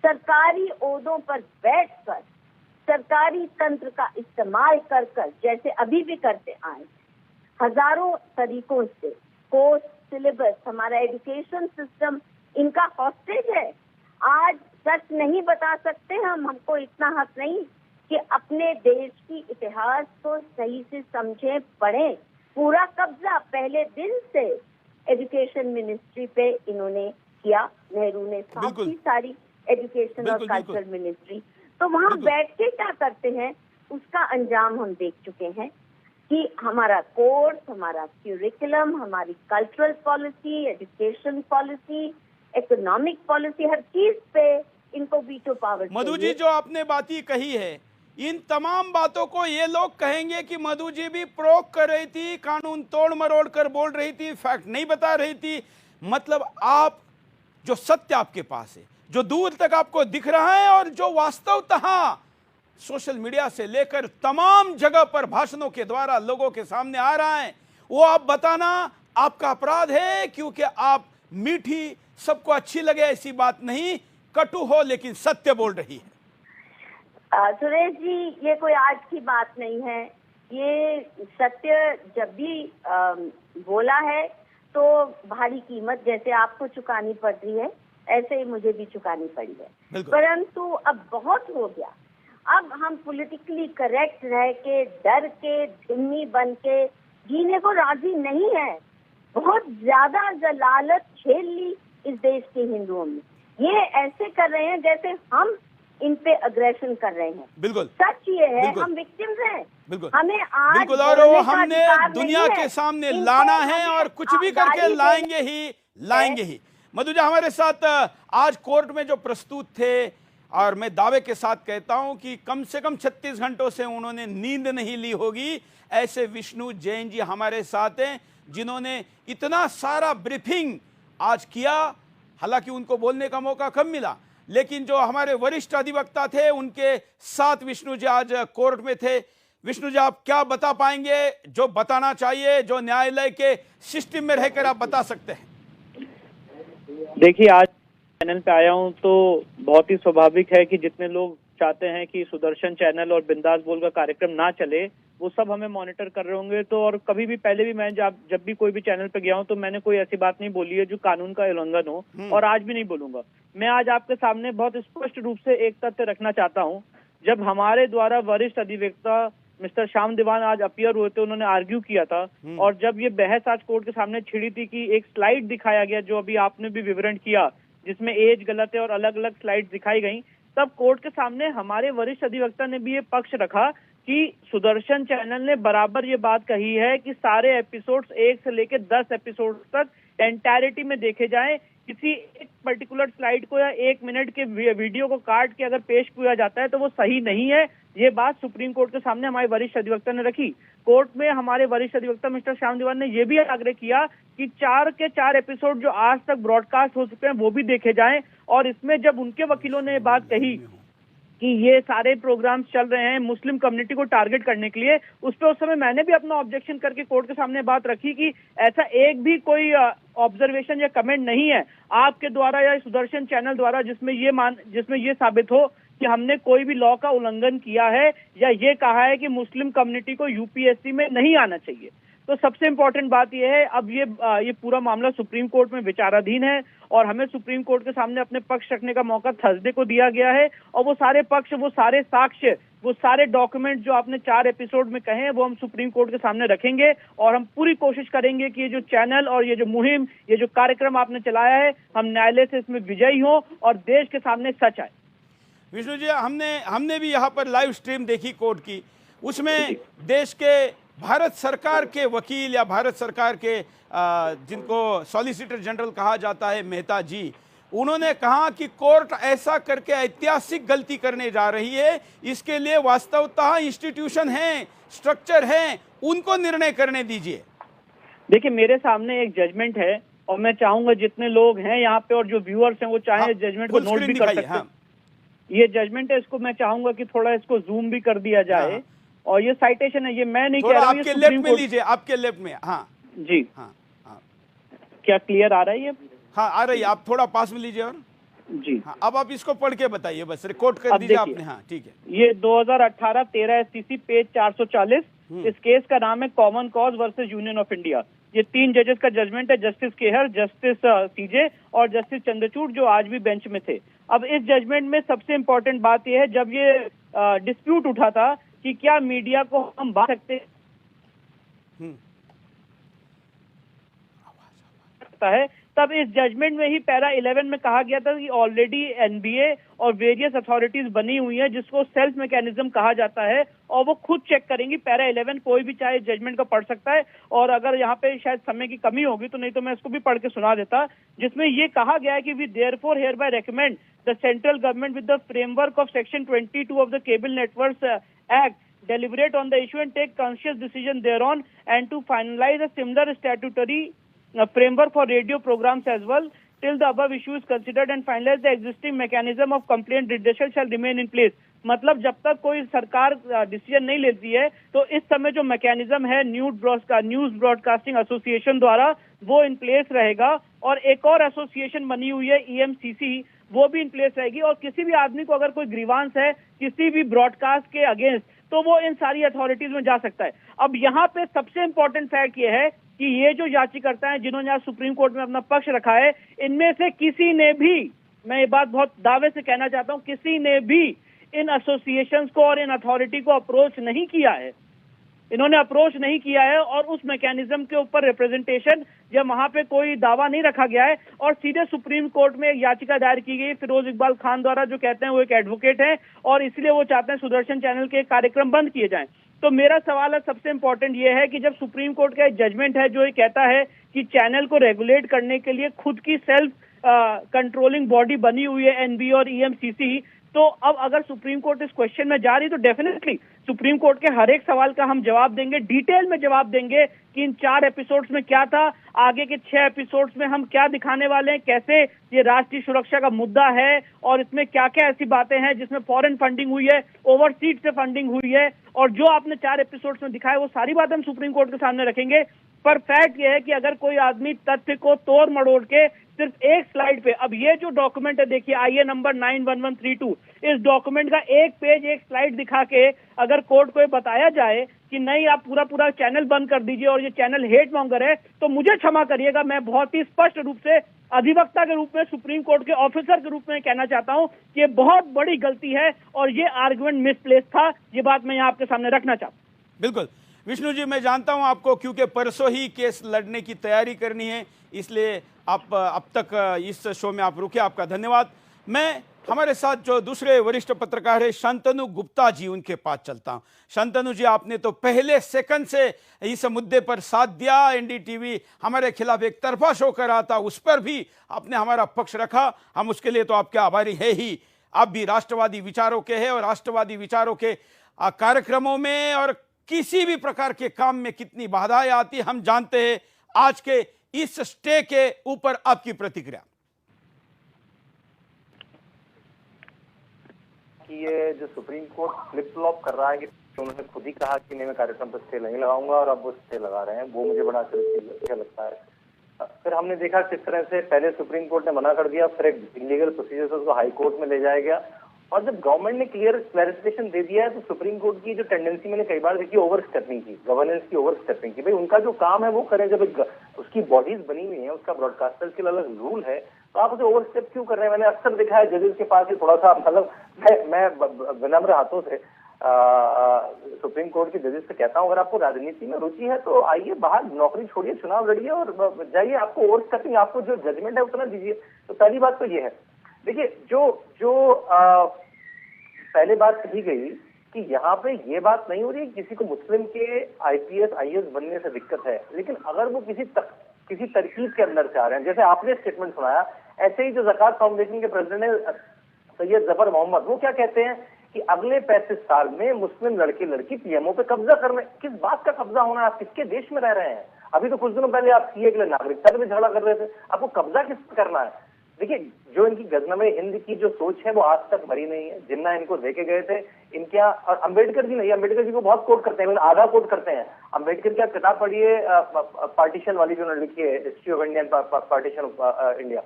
सरकारी ओहदों पर बैठकर सरकारी तंत्र का इस्तेमाल कर कर, जैसे अभी भी करते आए, हजारों तरीकों से कोर्स, सिलेबस, हमारा एजुकेशन सिस्टम इनका हॉस्टेज है। आज सच नहीं बता सकते हम, हमको इतना हक नहीं कि अपने देश की इतिहास को सही से समझें, पढ़ें। पूरा कब्जा पहले दिन से एजुकेशन मिनिस्ट्री पे इन्होंने किया, नेहरू ने काफी सारी एजुकेशन और कल्चरल मिनिस्ट्री। तो वहाँ बैठ के क्या करते हैं उसका अंजाम हम देख चुके हैं कि हमारा कोर्स, हमारा क्यूरिकुलम, हमारी cultural policy, education policy, economic policy, हर चीज पे इनको वीटो पावर। मधु जी, जो आपने बातें कही है, इन तमाम बातों को ये लोग कहेंगे कि मधु जी भी प्रोक कर रही थी, कानून तोड़ मरोड़ कर बोल रही थी, फैक्ट नहीं बता रही थी। मतलब आप जो सत्य आपके पास है, जो दूर तक आपको दिख रहा है और जो वास्तवतः सोशल मीडिया से लेकर तमाम जगह पर भाषणों के द्वारा लोगों के सामने आ रहा है, वो आप बताना आपका अपराध है, क्योंकि आप मीठी, सबको अच्छी लगे ऐसी बात नहीं, कटु हो लेकिन सत्य बोल रही है। सुरेश जी, ये कोई आज की बात नहीं है। ये सत्य जब भी बोला है तो भारी कीमत जैसे आपको चुकानी पड़ रही है, ऐसे ही मुझे भी चुकानी पड़ी है। परंतु अब बहुत हो गया। अब हम पॉलिटिकली करेक्ट रह के, डर के, धिम्मी बन के जीने को राजी नहीं है। बहुत ज्यादा जलालत झेल ली इस देश के हिंदुओं में। ये ऐसे कर रहे हैं जैसे हम इन पे अग्रेशन कर रहे हैं। बिल्कुल सच ये है, हम विक्टिम्स हैं। बिल्कुल हमें आज बिल्कुल, और वो हमने दुनिया के सामने लाना है और कुछ भी करके लाएंगे ही। मधुजा हमारे साथ आज कोर्ट में जो प्रस्तुत थे, और मैं दावे के साथ कहता हूं कि कम से कम 36 घंटों से उन्होंने नींद नहीं ली होगी, ऐसे विष्णु जैन जी हमारे साथ हैं जिन्होंने इतना सारा ब्रीफिंग आज किया। हालांकि उनको बोलने का मौका कम मिला, लेकिन जो हमारे वरिष्ठ अधिवक्ता थे उनके साथ विष्णु जी आज कोर्ट में थे। विष्णु जी, आप क्या बता पाएंगे जो बताना चाहिए, जो न्यायालय के सिस्टम में रहकर आप बता सकते हैं? देखिए, आज चैनल पे आया हूं तो बहुत ही स्वाभाविक है कि जितने लोग चाहते हैं कि सुदर्शन चैनल और बिंदास बोल का कार्यक्रम ना चले, वो सब हमें मॉनिटर कर रहे होंगे। तो और कभी भी पहले भी मैं जब भी कोई भी चैनल पे गया हूं तो मैंने कोई ऐसी बात नहीं बोली है जो कानून का उल्लंघन हो, और आज भी नहीं बोलूंगा। मैं आज आपके सामने बहुत स्पष्ट रूप से एक तथ्य रखना चाहता हूं। जब हमारे द्वारा वरिष्ठ अधिवक्ता मिस्टर श्याम दीवान आज अपीयर हुए थे, उन्होंने आर्ग्यू किया था। और जब ये बहस आज कोर्ट के सामने छिड़ी थी कि एक स्लाइड दिखाया गया, जो अभी आपने भी विवरण किया, जिसमें एज गलत है और अलग अलग स्लाइड दिखाई गई, तब कोर्ट के सामने हमारे वरिष्ठ अधिवक्ता ने भी ये पक्ष रखा कि सुदर्शन चैनल ने बराबर ये बात कही है कि सारे एपिसोड्स 1 से लेकर 10 एपिसोड तक एंटायरिटी में देखे जाएं। किसी एक पर्टिकुलर स्लाइड को या 1 मिनट के वीडियो को काट के अगर पेश किया जाता है तो वो सही नहीं है। ये बात सुप्रीम कोर्ट के सामने हमारे वरिष्ठ अधिवक्ता ने रखी। कोर्ट में हमारे वरिष्ठ अधिवक्ता मिस्टर श्याम दीवान ने यह भी आग्रह किया कि 4 के 4 एपिसोड जो आज तक ब्रॉडकास्ट हो चुके हैं वो भी देखे जाएं। और इसमें जब उनके वकीलों ने बात कही कि ये सारे प्रोग्राम्स चल रहे हैं मुस्लिम कम्युनिटी को टारगेट करने के लिए, उस पर उस समय मैंने भी अपना ऑब्जेक्शन करके कोर्ट के सामने बात रखी कि ऐसा एक भी कोई ऑब्जर्वेशन या कमेंट नहीं है आपके द्वारा या सुदर्शन चैनल द्वारा जिसमें ये साबित हो कि हमने कोई भी लॉ का उल्लंघन किया है या ये कहा है कि मुस्लिम कम्युनिटी को यूपीएससी में नहीं आना चाहिए। तो सबसे इम्पोर्टेंट बात यह है, अब ये पूरा मामला सुप्रीम कोर्ट में विचाराधीन है और हमें सुप्रीम कोर्ट के सामने अपने पक्ष रखने का मौका थर्सडे को दिया गया है। और वो सारे पक्ष, वो सारे साक्ष्य, वो सारे डॉक्यूमेंट जो आपने 4 एपिसोड में कहे हैं वो हम सुप्रीम कोर्ट के सामने रखेंगे और हम पूरी कोशिश करेंगे कि ये जो चैनल और ये जो मुहिम, ये जो कार्यक्रम आपने चलाया है, हम न्यायालय से इसमें विजयी हों और देश के सामने सच आए। विष्णु जी, हमने भी यहाँ पर लाइव स्ट्रीम देखी कोर्ट की, उसमें देश के भारत सरकार के वकील या भारत सरकार के जिनको सॉलिसिटर जनरल कहा जाता है मेहता जी, उन्होंने कहा कि कोर्ट ऐसा करके ऐतिहासिक गलती करने जा रही है, इसके लिए वास्तवतः इंस्टीट्यूशन है, स्ट्रक्चर है, उनको निर्णय करने दीजिए। देखिए, मेरे सामने एक जजमेंट है और मैं चाहूंगा जितने लोग हैं यहाँ पे और जो व्यूअर्स हैं वो चाहे जजमेंट को नोट भी कर सकते हैं। ये जजमेंट है, इसको मैं चाहूंगा कि थोड़ा इसको जूम भी कर दिया जाए। और ये साइटेशन है, ये मैं नहीं कह रहा हूँ, आपके लेफ्ट में लीजिए, आपके लेफ्ट में। हाँ जी, हाँ, क्या क्लियर आ रहा है ये? हाँ आ रही है, आप थोड़ा पास में लीजिए। और जी हाँ, अब आप इसको पढ़ के बताइए, बस रिकॉर्ड कर दीजिए आपने। हाँ ठीक है। ये 2018-13 SCC पेज 440, इस केस का नाम है common cause versus union of India. ये 3 जजेस का जजमेंट है, जस्टिस केहर, जस्टिस सीजे और जस्टिस चंद्रचूड़, जो आज भी बेंच में थे। अब इस जजमेंट में सबसे इम्पोर्टेंट बात यह है, जब ये डिस्प्यूट उठा था कि क्या मीडिया को हम बांध सकते है, तब इस जजमेंट में ही पैरा 11 में कहा गया था कि ऑलरेडी एनबीए और वेरियस अथॉरिटीज बनी हुई है जिसको सेल्फ मैकेनिज्म कहा जाता है और वो खुद चेक करेंगी। पैरा 11 कोई भी चाहे जजमेंट को पढ़ सकता है और अगर यहाँ पे शायद समय की कमी होगी तो नहीं तो मैं इसको भी पढ़ के सुना देता, जिसमें ये कहा गया है कि we therefore hereby recommend the central government with the framework of section 22 of the cable networks act deliberate on the issue and take conscious decision thereon and to finalize a similar statutory framework for radio programs as well till the above issue is considered and finalize the existing mechanism of complaint redressal shall remain in place। मतलब जब तक कोई सरकार decision नहीं लेती है तो इस समय जो मैकेनिज्म है न्यूज ब्रॉडकास्टिंग एसोसिएशन द्वारा वो इन प्लेस रहेगा और एक और एसोसिएशन बनी हुई है EMCC, वो भी इन प्लेस रहेगी और किसी भी आदमी को अगर कोई ग्रीवांस है किसी भी ब्रॉडकास्ट के अगेंस्ट तो वो इन सारी अथॉरिटीज में जा सकता है। अब यहाँ पे सबसे इंपॉर्टेंट फैक्ट ये है कि ये जो याचिकाकर्ता हैं जिन्होंने आज सुप्रीम कोर्ट में अपना पक्ष रखा है, इनमें से किसी ने भी, मैं ये बात बहुत दावे से कहना चाहता हूँ, किसी ने भी इन एसोसिएशंस को और इन अथॉरिटी को अप्रोच नहीं किया है। इन्होंने अप्रोच नहीं किया है और उस मैकेनिज्म के ऊपर रिप्रेजेंटेशन या वहां पे कोई दावा नहीं रखा गया है और सीधे सुप्रीम कोर्ट में एक याचिका दायर की गई फिरोज इकबाल खान द्वारा, जो कहते हैं वो एक एडवोकेट हैं और इसलिए वो चाहते हैं सुदर्शन चैनल के कार्यक्रम बंद किए जाएं। तो मेरा सवाल है, सबसे इंपॉर्टेंट ये है कि जब सुप्रीम कोर्ट का एक जजमेंट है जो ये कहता है कि चैनल को रेगुलेट करने के लिए खुद की सेल्फ कंट्रोलिंग बॉडी बनी हुई है एनबी और EMCC, तो अब अगर सुप्रीम कोर्ट इस क्वेश्चन में जा रही तो डेफिनेटली सुप्रीम कोर्ट के हर एक सवाल का हम जवाब देंगे, डिटेल में जवाब देंगे कि इन 4 एपिसोड्स में क्या था, आगे के 6 एपिसोड्स में हम क्या दिखाने वाले हैं, कैसे ये राष्ट्रीय सुरक्षा का मुद्दा है और इसमें क्या क्या ऐसी बातें हैं जिसमें फॉरेन फंडिंग हुई है, ओवरसीज से फंडिंग हुई है और जो आपने 4 एपिसोड्स में दिखाया वो सारी बातें हम सुप्रीम कोर्ट के सामने रखेंगे। पर फैक्ट ये है कि अगर कोई आदमी तथ्य को तोड़ मड़ोड़ के सिर्फ एक स्लाइड पे, अब ये जो डॉक्यूमेंट है देखिए आईए नंबर 91132, इस डॉक्यूमेंट का एक पेज एक स्लाइड दिखा के अगर कोर्ट को ये बताया जाए कि नहीं आप पूरा चैनल बंद कर दीजिए और ये चैनल हेट मॉन्गर है, तो मुझे क्षमा करिएगा, मैं बहुत ही स्पष्ट रूप से अधिवक्ता के रूप में, सुप्रीम कोर्ट के ऑफिसर के रूप में कहना चाहता हूं कि ये बहुत बड़ी गलती है और ये आर्गुमेंट मिसप्लेस था। ये बात मैं यहाँ आपके सामने रखना चाहता हूं। बिल्कुल विष्णु जी, मैं जानता हूं आपको, क्योंकि परसों ही केस लड़ने की तैयारी करनी है, इसलिए आप अब तक इस शो में आप रुके, आपका धन्यवाद। मैं हमारे साथ जो दूसरे वरिष्ठ पत्रकार है शांतनु गुप्ता जी, उनके पास चलता हूं। शांतनु जी, आपने तो पहले सेकंड से इस मुद्दे पर साथ दिया। एनडीटीवी हमारे खिलाफ एक तरफा शो कर रहा था, उस पर भी आपने हमारा पक्ष रखा, हम उसके लिए तो आपके आभारी है ही। आप भी राष्ट्रवादी विचारों के हैं और राष्ट्रवादी विचारों के कार्यक्रमों में और किसी भी प्रकार के काम में कितनी बाधाएं आती हम जानते हैं। आज के इस स्टे के ऊपर आपकी प्रतिक्रिया? कि ये जो सुप्रीम कोर्ट फ्लिप फ्लॉप कर रहा है कि उन्होंने खुद ही कहा कि नहीं मैं कार्यक्रम पर स्टे नहीं लगाऊंगा और अब वो स्टे लगा रहे हैं, वो मुझे बड़ा अच्छा लगता है। फिर हमने देखा किस तरह से पहले सुप्रीम कोर्ट ने मना कर दिया, फिर एक इलीगल प्रोसीजर से उसको हाई कोर्ट में ले जाया गया, और जब गवर्नमेंट ने क्लियर क्लैरिफिकेशन दे दिया है तो सुप्रीम कोर्ट की जो टेंडेंसी मैंने कई बार देखी, ओवर स्टेपिंग की, गवर्नेंस की ओवर स्टेपिंग की। भाई उनका जो काम है वो करें, जब उसकी बॉडीज बनी हुई है, उसका ब्रॉडकास्टर्स के अलग रूल है, तो आप उसे ओवर स्टेप क्यों कर रहे हैं? मैंने अक्सर देखा है जजेस के पास ही थोड़ा सा, मतलब मैं विनम्र हाथों से सुप्रीम कोर्ट के जजेस से कहता हूँ, अगर आपको राजनीति में रुचि है तो आइए बाहर, नौकरी छोड़िए, चुनाव लड़िए और जाइए। आपको ओवर स्टेपिंग, आपको जो जजमेंट है उतना दीजिए। तो पहली बात तो ये है। देखिए, जो पहले बात कही गई कि यहाँ पे ये बात नहीं हो रही किसी को मुस्लिम के आईपीएस आईएएस बनने से दिक्कत है, लेकिन अगर वो किसी तरकीब के अंदर से आ रहे हैं, जैसे आपने स्टेटमेंट सुनाया, ऐसे ही जो ज़कात फाउंडेशन के प्रेसिडेंट है सैयद जफर मोहम्मद, वो क्या कहते हैं कि अगले 35 साल में मुस्लिम लड़के लड़की पीएमओ पे कब्जा करने। किस बात का कब्जा होना है? आप किसके देश में रह रहे हैं? अभी तो कुछ दिनों पहले आप सीए के लिए नागरिकता के लिए झगड़ा कर रहे थे, आपको कब्जा किस पे करना है? देखिए, जो इनकी गजनमे हिंद की जो सोच है वो आज तक मरी नहीं है। जिन्ना इनको देके गए थे इनके यहाँ, और अम्बेडकर जी नहीं, अम्बेडकर जी को बहुत कोट करते हैं, आधा कोट करते हैं। अम्बेडकर की आप किताब पढ़िए, पार्टीशन वाली जो उन्होंने लिखी है, history of Indian partition of India,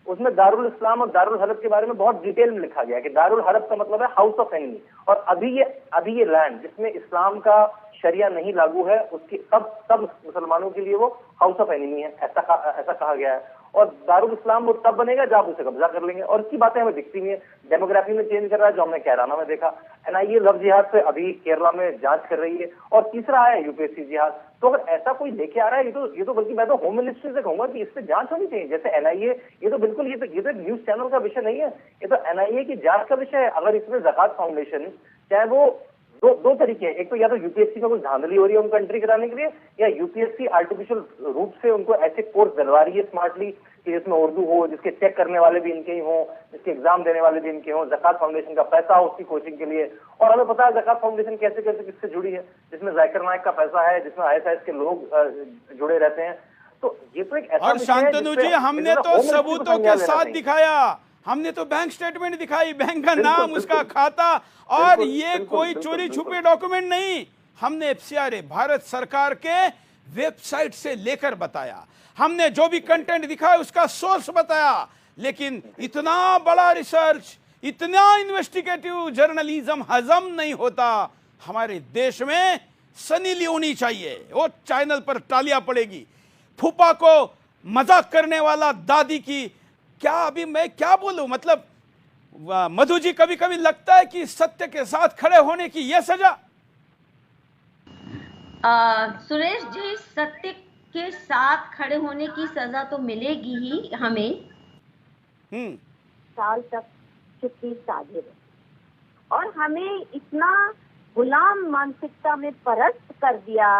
उसमें दारुल इस्लाम और दारुल हरब के बारे में बहुत डिटेल में लिखा गया कि दारुल हरब का मतलब है हाउस ऑफ एनिमी, और अभी ये लैंड जिसमें इस्लाम का शरिया नहीं लागू है, उसकी सब मुसलमानों के लिए वो हाउस ऑफ एनिमी है, ऐसा कहा गया है। और दारुल इस्लाम वो तब बनेगा जब आप उसे कब्जा कर लेंगे, और इसकी बातें हमें दिखती नहीं है। डेमोग्राफी में चेंज कर रहा है, जो हमने कैराना में देखा। एनआईए लव जिहाद पे अभी केरला में जांच कर रही है, और तीसरा है यूपीएससी जिहाद। तो अगर ऐसा कोई लेके आ रहा है, ये तो बल्कि मैं तो होम मिनिस्ट्री से कहूंगा कि इस पे जांच होनी चाहिए। जैसे एनआईए, ये तो बिल्कुल ये तो न्यूज चैनल का विषय नहीं है, ये तो एनआईए की जांच का विषय है। अगर इसमें ज़कात फाउंडेशन, चाहे वो दो तरीके हैं, एक तो या तो यूपीएससी में कुछ धांधली हो रही है उनको एंट्री कराने के लिए, या यूपीएससी आर्टिफिशियल रूप से उनको ऐसे कोर्स दिलवा रही है स्मार्टली कि जिसमें उर्दू हो, जिसके चेक करने वाले भी इनके ही हों, जिसके एग्जाम देने वाले भी इनके हों, ज़कात फाउंडेशन का पैसा हो उसकी कोचिंग के लिए। और हमें पता है ज़कात फाउंडेशन कैसे कैसे किससे जुड़ी है, जिसमें जाकिर नाइक का पैसा है, जिसमें आईएसआईएस के लोग जुड़े रहते हैं। तो ये तो एक ऐसा, और शांतनु जी, हमने तो सबूतों के साथ दिखाया, हमने तो बैंक स्टेटमेंट दिखाई, बैंक का नाम, उसका खाता, और ये कोई चोरी छुपे डॉक्यूमेंट नहीं। हमने एफसीआरए भारत सरकार के वेबसाइट से लेकर बताया, हमने जो भी कंटेंट दिखाया उसका सोर्स बताया। लेकिन इतना बड़ा रिसर्च, इतना इन्वेस्टिगेटिव जर्नलिज्म हजम नहीं होता। हमारे देश में सनी लियोनी चाहिए, वो चैनल पर तालियां पड़ेगी। फूफा को मजाक करने वाला दादी की, क्या अभी मैं क्या बोलूं, मतलब मधु जी, कभी कभी लगता है कि सत्य के साथ खड़े होने की यह सजा। सुरेश जी, सत्य के साथ खड़े होने की सजा तो मिलेगी ही हमें। साल तक चुप्पी साधे रहे, और हमें इतना गुलाम मानसिकता में परस्त कर दिया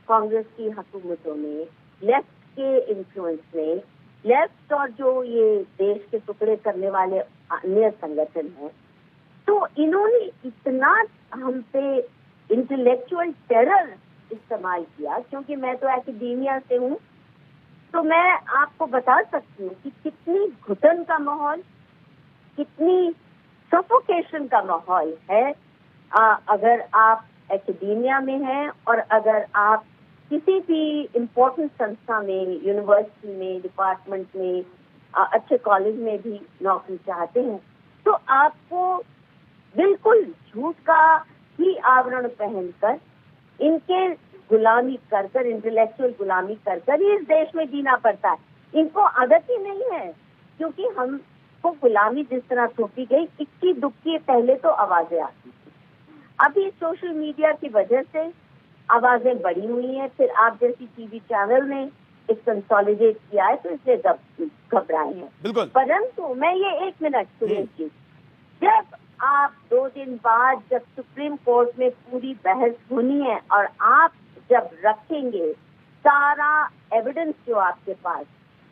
कांग्रेस की हुकूमतों ने, लेफ्ट के इन्फ्लुएंस में, लेफ्ट और जो ये देश के टुकड़े करने वाले अन्य संगठन हैं, तो इन्होंने इतना हम पे इंटेलेक्चुअल टेरर इस्तेमाल किया। क्योंकि मैं तो एकेडेमिया से हूँ, तो मैं आपको बता सकती हूँ कि कितनी घुटन का माहौल, कितनी सफोकेशन का माहौल है। अगर आप एकेडेमिया में हैं और अगर आप किसी भी इम्पोर्टेंट संस्था में, यूनिवर्सिटी में, डिपार्टमेंट में, अच्छे कॉलेज में भी नौकरी चाहते हैं, तो आपको बिल्कुल झूठ का ही आवरण पहनकर, इनके गुलामी कर इंटेलेक्चुअल गुलामी कर ही इस देश में जीना पड़ता है। इनको आदत ही नहीं है, क्योंकि हमको गुलामी जिस तरह थोपी गई, इक्की दुक्की पहले तो आवाजें आती थी। अभी सोशल मीडिया की वजह से आवाजें बढ़ी हुई हैं, फिर आप जैसी टीवी चैनल ने एक कंसोलिडेट किया है तो इसलिए घबराए हैं। बिल्कुल। परंतु मैं ये 1 मिनट सुरेश जी, जब आप 2 दिन बाद जब सुप्रीम कोर्ट में पूरी बहस होनी है और आप जब रखेंगे सारा एविडेंस जो आपके पास,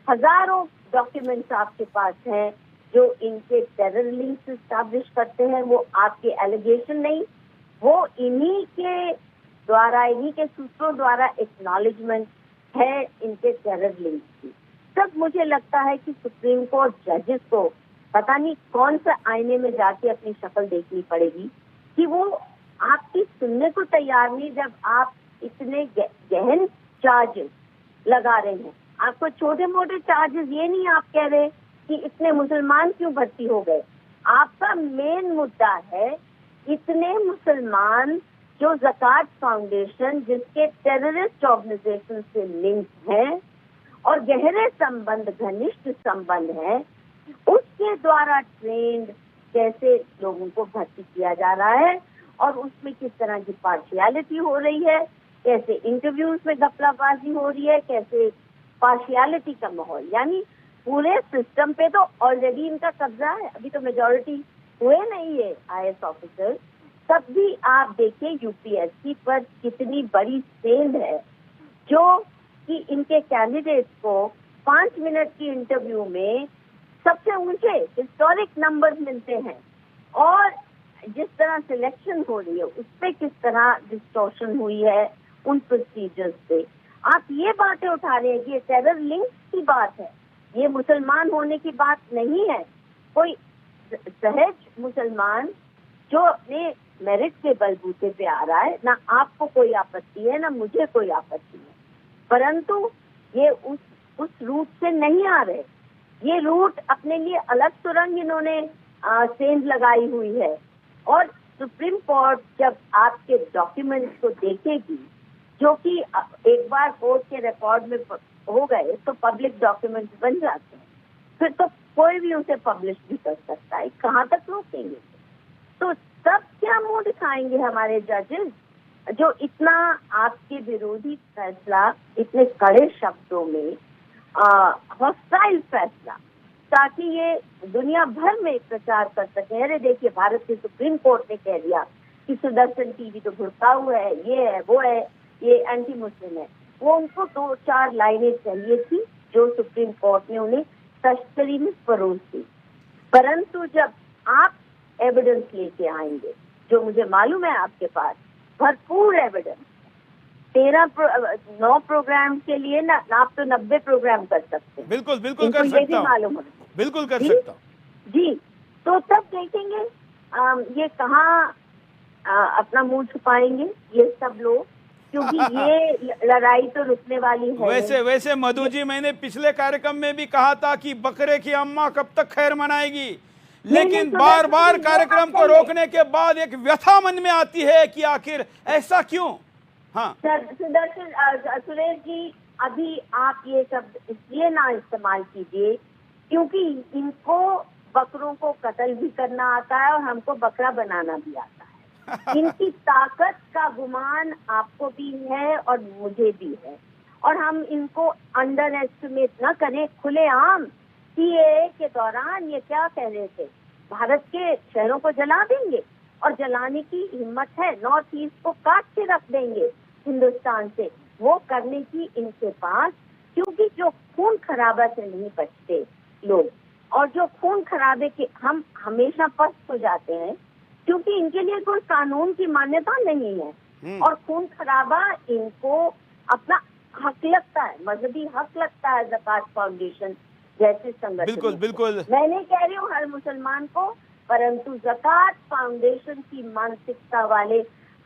हजारों डॉक्यूमेंट्स आपके पास हैं जो इनके टेरर लिंक्स एस्टैब्लिश करते हैं, वो आपके एलिगेशन नहीं, वो इन्हीं के द्वारा, इन्हीं के सूत्रों द्वारा एक्नॉलेजमेंट है इनके टेरर लिंक्स की। तब मुझे लगता है कि सुप्रीम कोर्ट जजेस को पता नहीं कौन सा आईने में जाके अपनी शक्ल देखनी पड़ेगी कि वो आपकी सुनने को तैयार नहीं, जब आप इतने गहन चार्जेस लगा रहे हैं। आपको छोटे मोटे चार्जेस ये नहीं आप कह रहे कि इतने मुसलमान क्यों भर्ती हो गए, आपका मेन मुद्दा है इतने मुसलमान जो ज़कात फाउंडेशन जिसके टेररिस्ट ऑर्गेनाइजेशन से लिंक हैं और गहरे संबंध, घनिष्ठ संबंध हैं, उसके द्वारा ट्रेंड कैसे लोगों को भर्ती किया जा रहा है और उसमें किस तरह की पार्शियलिटी हो रही है, कैसे इंटरव्यूज में घपलाबाजी हो रही है, कैसे पार्शियलिटी का माहौल, यानी पूरे सिस्टम पे तो ऑलरेडी इनका कब्जा है। अभी तो मेजॉरिटी हुए नहीं है IAS ऑफिसर, तब भी आप देखिए यूपीएससी पर कितनी बड़ी सेंध है जो कि इनके कैंडिडेट्स को 5 मिनट की इंटरव्यू में सबसे ऊंचे हिस्टोरिक नंबर्स मिलते हैं और जिस तरह सिलेक्शन हो रही है उस पर किस तरह डिस्टॉर्शन हुई है उन प्रोसीजर्स पे। आप ये बातें उठा रहे हैं कि ये टेरर लिंक की बात है, ये मुसलमान होने की बात नहीं है। कोई सहज मुसलमान जो अपने मेरिट के बलबूते पे आ रहा है, ना आपको कोई आपत्ति है ना मुझे कोई आपत्ति है, परंतु ये उस रूट से नहीं आ रहे। ये रूट अपने लिए अलग सुरंग इन्होंने सेंध लगाई हुई है और सुप्रीम कोर्ट जब आपके डॉक्यूमेंट्स को देखेगी, जो कि एक बार कोर्ट के रिकॉर्ड में हो गए तो पब्लिक डॉक्यूमेंट्स बन जाते हैं, फिर तो कोई भी उसे पब्लिश भी कर सकता है, कहाँ तक रोकेंगे? तो तब क्या मुंह दिखाएंगे हमारे जजेस जो इतना आपके विरोधी फैसला इतने कड़े शब्दों में हॉस्टाइल फैसला, ताकि ये दुनिया भर में प्रचार कर सके, अरे देखिए भारत के सुप्रीम कोर्ट ने कह दिया कि सुदर्शन टीवी तो भड़का हुआ है, ये है वो है, ये एंटी मुस्लिम है। वो उनको 2-4 लाइनें चाहिए थी जो सुप्रीम कोर्ट ने उन्हें तश्तरी में परोस दी। परंतु जब आप एविडेंस लेके आएंगे, जो मुझे मालूम है आपके पास भरपूर एविडेंस, 9 प्रोग्राम के लिए ना आप तो 90 प्रोग्राम कर सकते हैं। बिल्कुल बिल्कुल कर सकता हूं, मालूम है, बिल्कुल कर सकता हूं जी। तो तब देखेंगे ये कहाँ अपना मुंह छुपाएंगे ये सब लोग, क्योंकि ये लड़ाई तो रुकने वाली है। वैसे मधु जी, मैंने पिछले कार्यक्रम में भी कहा था कि बकरे की अम्मा कब तक खैर मनाएगी, लेकिन बार बार कार्यक्रम को रोकने के बाद एक व्यथा मन में आती है कि आखिर ऐसा क्यों। हाँ सुदर्शन सुरेश जी, अभी आप ये शब्द इसलिए ना इस्तेमाल कीजिए क्योंकि इनको बकरों को कत्ल भी करना आता है और हमको बकरा बनाना भी आता है। इनकी ताकत का गुमान आपको भी है और मुझे भी है, और हम इनको अंडर एस्टिमेट न करें। खुलेआम सीएए के दौरान ये क्या कह रहे थे, भारत के शहरों को जला देंगे और जलाने की हिम्मत है, नॉर्थ ईस्ट को काट के रख देंगे हिंदुस्तान से। वो करने की इनके पास, क्योंकि जो खून खराबा से नहीं बचते लोग, और जो खून खराबे के हम हमेशा पस्त हो जाते हैं क्योंकि इनके लिए कोई कानून की मान्यता नहीं है, और खून खराबा इनको अपना हक लगता है, मजहबी हक लगता है ज़कात फाउंडेशन जैसे संगठन। बिल्कुल मैं नहीं कह रही हूँ हर मुसलमान को, परंतु ज़कात फाउंडेशन की मानसिकता वाले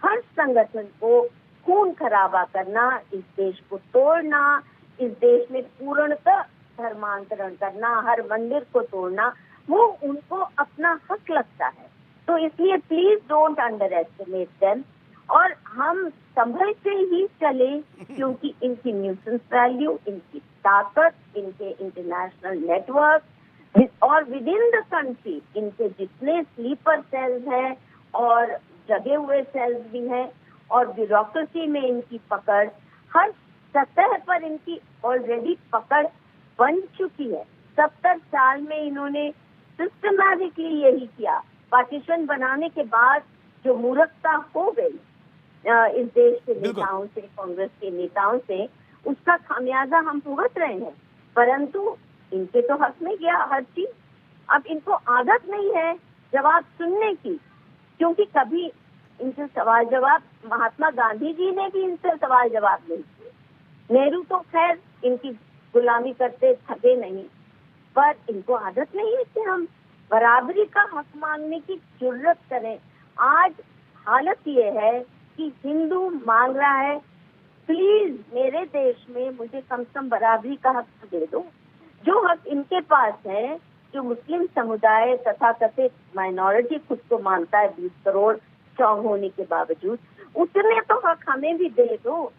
हर संगठन को खून खराबा करना, इस देश को तोड़ना, इस देश में पूर्णतः धर्मांतरण करना, हर मंदिर को तोड़ना, वो उनको अपना हक लगता है। तो इसलिए please don't under estimate them, और हम संभल से ही चले क्योंकि इनकी न्यूसेंस वैल्यू, इनकी ताकत, इनके इंटरनेशनल नेटवर्क और विद इन द कंट्री इनके जितने स्लीपर सेल्स हैं और जगे हुए सेल्स भी हैं, और ब्यूरोक्रेसी में इनकी पकड़, हर सतह पर इनकी ऑलरेडी पकड़ बन चुकी है। 70 साल में इन्होंने सिस्टमैटिकली यही किया। पार्टीशन बनाने के बाद जो मूर्खता हो गई इस देश के नेताओं से, कांग्रेस के नेताओं से, उसका खामियाजा हम भुगत रहे हैं। परंतु इनके तो हक में गया हर चीज। अब इनको आदत नहीं है जवाब सुनने की, क्योंकि कभी इनसे सवाल जवाब, महात्मा गांधी जी ने भी इनसे सवाल जवाब नहीं किए। नेहरू तो खैर इनकी गुलामी करते थके नहीं, पर इनको आदत नहीं है कि हम बराबरी का हक मांगने की जरूरत करें। आज हालत ये है कि हिंदू मांग रहा है, प्लीज मेरे देश में मुझे कम से कम बराबरी का हक दे दो। जो हक इनके पास है, जो मुस्लिम समुदाय तथा कथित माइनॉरिटी खुद को मानता है 20 करोड़ स्ट्रॉन्ग होने के बावजूद, उतने तो हक हमें भी दे दो।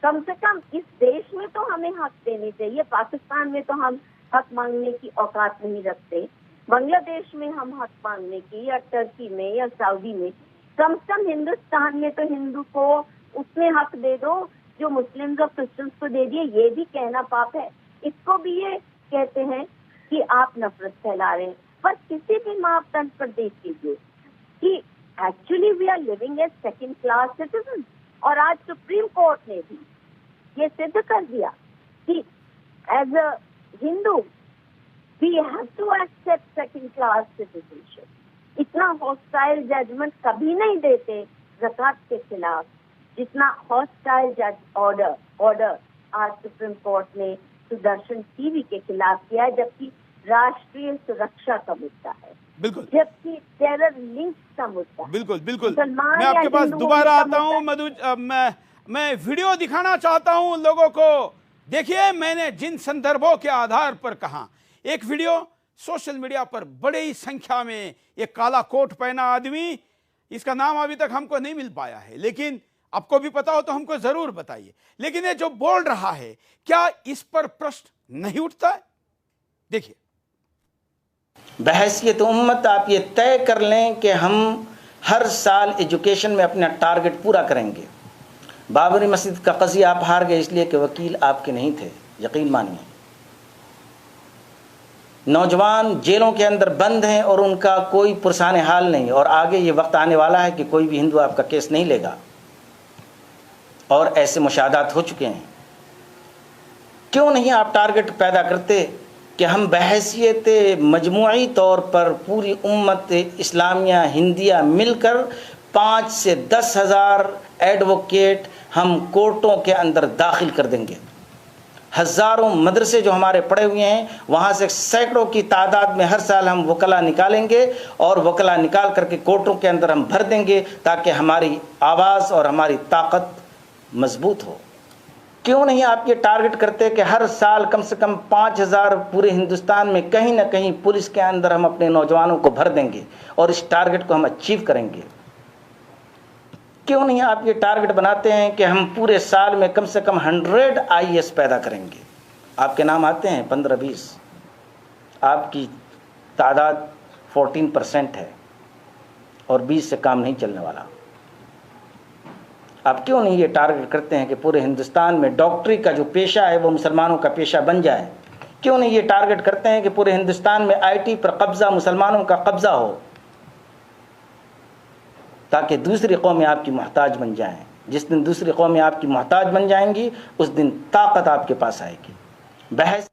कम से कम इस देश में तो हमें हक देने चाहिए। पाकिस्तान में तो हम हक मांगने की औकात नहीं रखते, बांग्लादेश में हम हक मांगने की, या टर्की में या सऊदी में, कम से कम हिंदुस्तान में तो हिंदू को उतने हक दे दो जो मुस्लिम्स और क्रिश्चियंस को दे दिए। ये भी कहना पाप है। इसको भी ये कहते हैं कि आप नफरत फैला रहे हैं। पर किसी भी मापदंड पर देख लीजिए कि actually we are living as second class citizen. और आज सुप्रीम कोर्ट ने भी ये सिद्ध कर दिया कि as a Hindu we have to accept second class citizenship. इतना हॉस्टाइल जजमेंट कभी नहीं देते ज़कात के खिलाफ जितना हॉस्टाइल जज ऑर्डर आज सुप्रीम कोर्ट ने सुदर्शन टीवी के खिलाफ किया है, जबकि राष्ट्रीय सुरक्षा का मुद्दा है, बिल्कुल, जबकि टेरर लिंक का मुद्दा। बिल्कुल बिल्कुल। मैं आपके पास दोबारा आता हूँ मधु। मैं वीडियो दिखाना चाहता हूँ लोगों को। देखिए, मैंने जिन संदर्भों के आधार पर कहा, एक वीडियो सोशल मीडिया पर बड़ी संख्या में एक काला कोट पहना आदमी, इसका नाम अभी तक हमको नहीं मिल पाया है, लेकिन आपको भी पता हो तो हमको जरूर बताइए। लेकिन ये जो बोल रहा है, क्या इस पर प्रश्न नहीं उठता है? देखिए, बहैसियत उम्मत आप ये तय कर लें कि हम हर साल एजुकेशन में अपना टारगेट पूरा करेंगे। बाबरी मस्जिद का कज़िया आप हार गए इसलिए कि वकील आपके नहीं थे, यकीन मानिए। नौजवान जेलों के अंदर बंद हैं और उनका कोई पुरसाने हाल नहीं, और आगे ये वक्त आने वाला है कि कोई भी हिंदू आपका केस नहीं लेगा, और ऐसे मुशाहदात हो चुके हैं। क्यों नहीं आप टारगेट पैदा करते कि हम बहैसियत मजमूई तौर पर पूरी उम्मत इस्लामिया हिंदिया मिलकर 5 से 10 हज़ार एडवोकेट हम कोर्टों के अंदर दाखिल कर देंगे। हज़ारों मदरसे जो हमारे पड़े हुए हैं, वहाँ से सैकड़ों की तादाद में हर साल हम वकला निकालेंगे, और वकला निकाल करके कोर्टों के अंदर हम भर देंगे ताकि हमारी आवाज़ और हमारी ताकत मजबूत हो। क्यों नहीं आप ये टारगेट करते कि हर साल कम से कम 5000 पूरे हिंदुस्तान में कहीं ना कहीं पुलिस के अंदर हम अपने नौजवानों को भर देंगे, और इस टारगेट को हम अचीव करेंगे। क्यों नहीं आप ये टारगेट बनाते हैं कि हम पूरे साल में कम से कम 100 IAS पैदा करेंगे। आपके नाम आते हैं 15-20, आपकी तादाद 14% है, और 20 से काम नहीं चलने वाला। आप क्यों नहीं ये टारगेट करते हैं कि पूरे हिंदुस्तान में डॉक्टरी का जो पेशा है वो मुसलमानों का पेशा बन जाए? क्यों नहीं ये टारगेट करते हैं कि पूरे हिंदुस्तान में IT पर कब्जा मुसलमानों का कब्जा हो, ताकि दूसरी कौमें आपकी मोहताज बन जाएं? जिस दिन दूसरी कौमें आपकी मोहताज बन जाएंगी, उस दिन ताकत आपके पास आएगी। बहस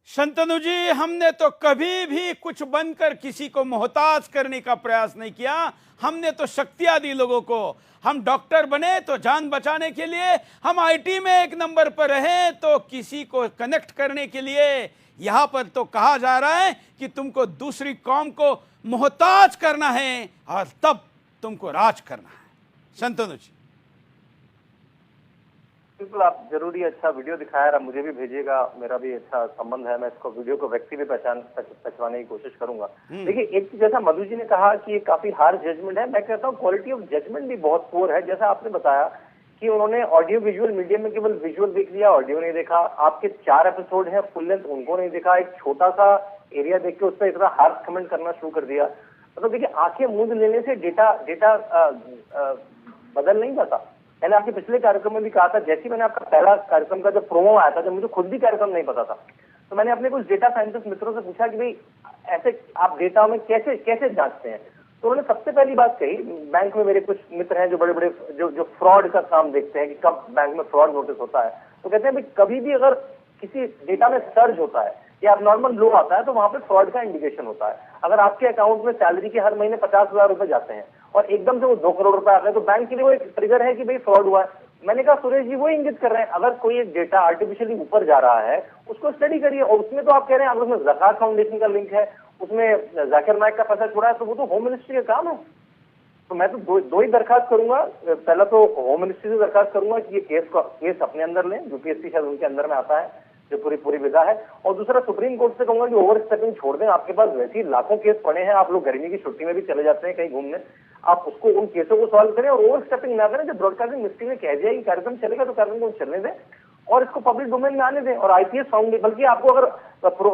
शंतनु जी, हमने तो कभी भी कुछ बनकर किसी को मोहताज करने का प्रयास नहीं किया। हमने तो शक्तियां दी लोगों को। हम डॉक्टर बने तो जान बचाने के लिए, हम IT में 1 नंबर पर रहे तो किसी को कनेक्ट करने के लिए। यहां पर तो कहा जा रहा है कि तुमको दूसरी कौम को मोहताज करना है और तब तुमको राज करना है। शंतनु जी, बिल्कुल, आप जरूरी अच्छा वीडियो दिखाया और मुझे भी भेजिएगा। मेरा भी अच्छा संबंध है, मैं इसको वीडियो को व्यक्ति भी पहचानने की कोशिश करूंगा। देखिए, एक जैसा मधु जी ने कहा कि ये काफी हार्ड जजमेंट है, मैं कहता हूँ क्वालिटी ऑफ जजमेंट भी बहुत पुअर है। जैसा आपने बताया कि उन्होंने ऑडियो विजुअल मीडियम में केवल विजुअल देख लिया, ऑडियो नहीं देखा। आपके 4 एपिसोड हैं फुल लेंथ, उनको नहीं देखा। एक छोटा सा एरिया देख के उस पर इतना हार्श कमेंट करना शुरू कर दिया। मतलब देखिए, आंखें मूंद लेने से डेटा बदल नहीं जाता। मैंने आपके पिछले कार्यक्रम में भी कहा था, जैसे मैंने आपका पहला कार्यक्रम का जब प्रोमो आया था, जब मुझे खुद भी कार्यक्रम नहीं पता था, तो मैंने अपने कुछ डेटा साइंटिस्ट मित्रों से पूछा कि भाई ऐसे आप डेटा में कैसे कैसे जांचते हैं। तो उन्होंने सबसे पहली बात कही, बैंक में मेरे कुछ मित्र हैं जो बड़े बड़े जो फ्रॉड का काम देखते हैं कि कब बैंक में फ्रॉड नोटिस होता है, तो कहते हैं भाई कभी भी अगर किसी डेटा में सर्ज होता है या नॉर्मल लो आता है तो वहां पे फ्रॉड का इंडिकेशन होता है। अगर आपके अकाउंट में सैलरी के हर महीने 50,000 रुपए जाते हैं और एकदम से वो 2 करोड़ रुपए आ गए तो बैंक के लिए वो एक ट्रिगर है कि भाई फ्रॉड हुआ है। मैंने कहा सुरेश जी वो इंगित कर रहे हैं, अगर कोई एक डेटा आर्टिफिशियली ऊपर जा रहा है उसको स्टडी करिए। और उसमें तो आप कह रहे हैं अगर उसमें ज़कात फाउंडेशन का लिंक है, उसमें जाकिर नाइक का पैसा छोड़ा है, तो वो तो होम मिनिस्ट्री का काम है। तो मैं तो दो ही दरखास्त करूंगा। पहला तो होम मिनिस्ट्री से दरखास्त करूंगा कि ये केस अपने अंदर लें, यूपीएससी शायद उनके अंदर में आता है, जो पूरी विधा है। और दूसरा सुप्रीम कोर्ट से कहूंगा कि ओवर स्टेपिंग छोड़ दें। आपके पास वैसे ही लाखों केस पड़े हैं, आप लोग गर्मी की छुट्टी में भी चले जाते हैं कहीं घूमने, आप उसको उन केसों को सॉल्व करें और ओवर स्टेपिंग ना करें। जब ब्रॉडकास्टिंग मिनिस्ट्री ने कह दिया कि कार्यक्रम चलेगा तो कार्यक्रम को चलने दें और इसको पब्लिक डोमेन में आने दें। और आईपीएस फाउंडेशन, बल्कि आपको अगर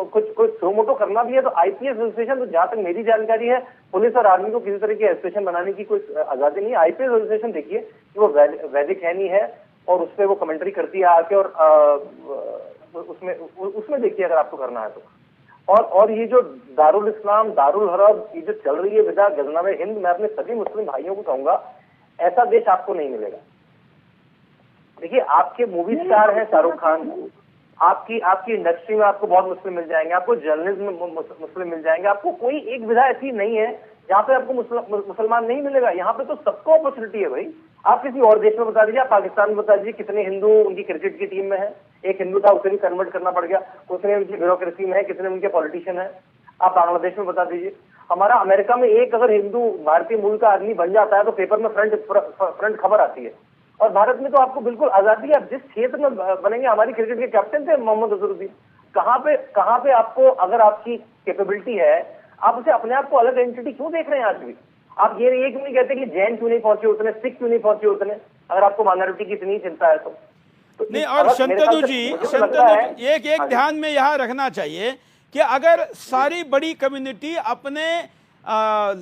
कुछ प्रोमोटो करना भी है तो आईपीएस एसोसिएशन, तो जहां तक मेरी जानकारी है पुलिस और आर्मी को किसी तरह की एसोसिएशन बनाने की कोई आजादी नहीं है। आईपीएस एसोसिएशन देखिए कि वो वैदिक है नहीं है और उस पर वो कमेंट्री करती है आके, और उसमें देखिए अगर आपको करना है तो। और ये जो दारुल इस्लाम, दारुल हरब, ये जो चल रही है विदा गजनवे हिंद, मैं अपने सभी मुस्लिम भाइयों को कहूंगा ऐसा देश आपको नहीं मिलेगा। देखिए आपके मूवी स्टार हैं शाहरुख खान, आपकी इंडस्ट्री में आपको बहुत मुस्लिम मिल जाएंगे, आपको जर्नलिज्म में मुस्लिम मिल जाएंगे, आपको कोई एक विधा ऐसी नहीं है जहाँ पे आपको मुसलमान नहीं मिलेगा। यहाँ पे तो सबको अपॉर्चुनिटी है भाई। आप किसी और देश में बता दीजिए, आप पाकिस्तान में बता दीजिए कितने हिंदू उनकी क्रिकेट की टीम में है। एक हिंदू था उसे भी कन्वर्ट करना पड़ गया, उसने उनकी ब्यूरोक्रेसी में है, कितने उनके पॉलिटिशियन है। आप बांग्लादेश में बता दीजिए। हमारा अमेरिका में एक अगर हिंदू भारतीय मूल का आदमी बन जाता है तो पेपर में फ्रंट खबर आती है। और भारत में तो आपको बिल्कुल आजादी है, आप जिस क्षेत्र में बनेंगे। हमारी क्रिकेट के कैप्टन थे मोहम्मद अजहरुद्दीन। कहाँ पे आपको अगर आपकी कैपेबिलिटी है, आप उसे अपने आप को अलग एंटिटी क्यों देख रहे हैं आज भी? आप ये क्यों नहीं कहते कि जैन क्यों नहीं पहुंचे उतने, सिख क्यों नहीं पहुंचे उतने, अगर आपको माइनॉरिटी की इतनी चिंता है तो नहीं। और शंतनु जी एक ध्यान में यहाँ रखना चाहिए कि अगर सारी बड़ी कम्युनिटी अपने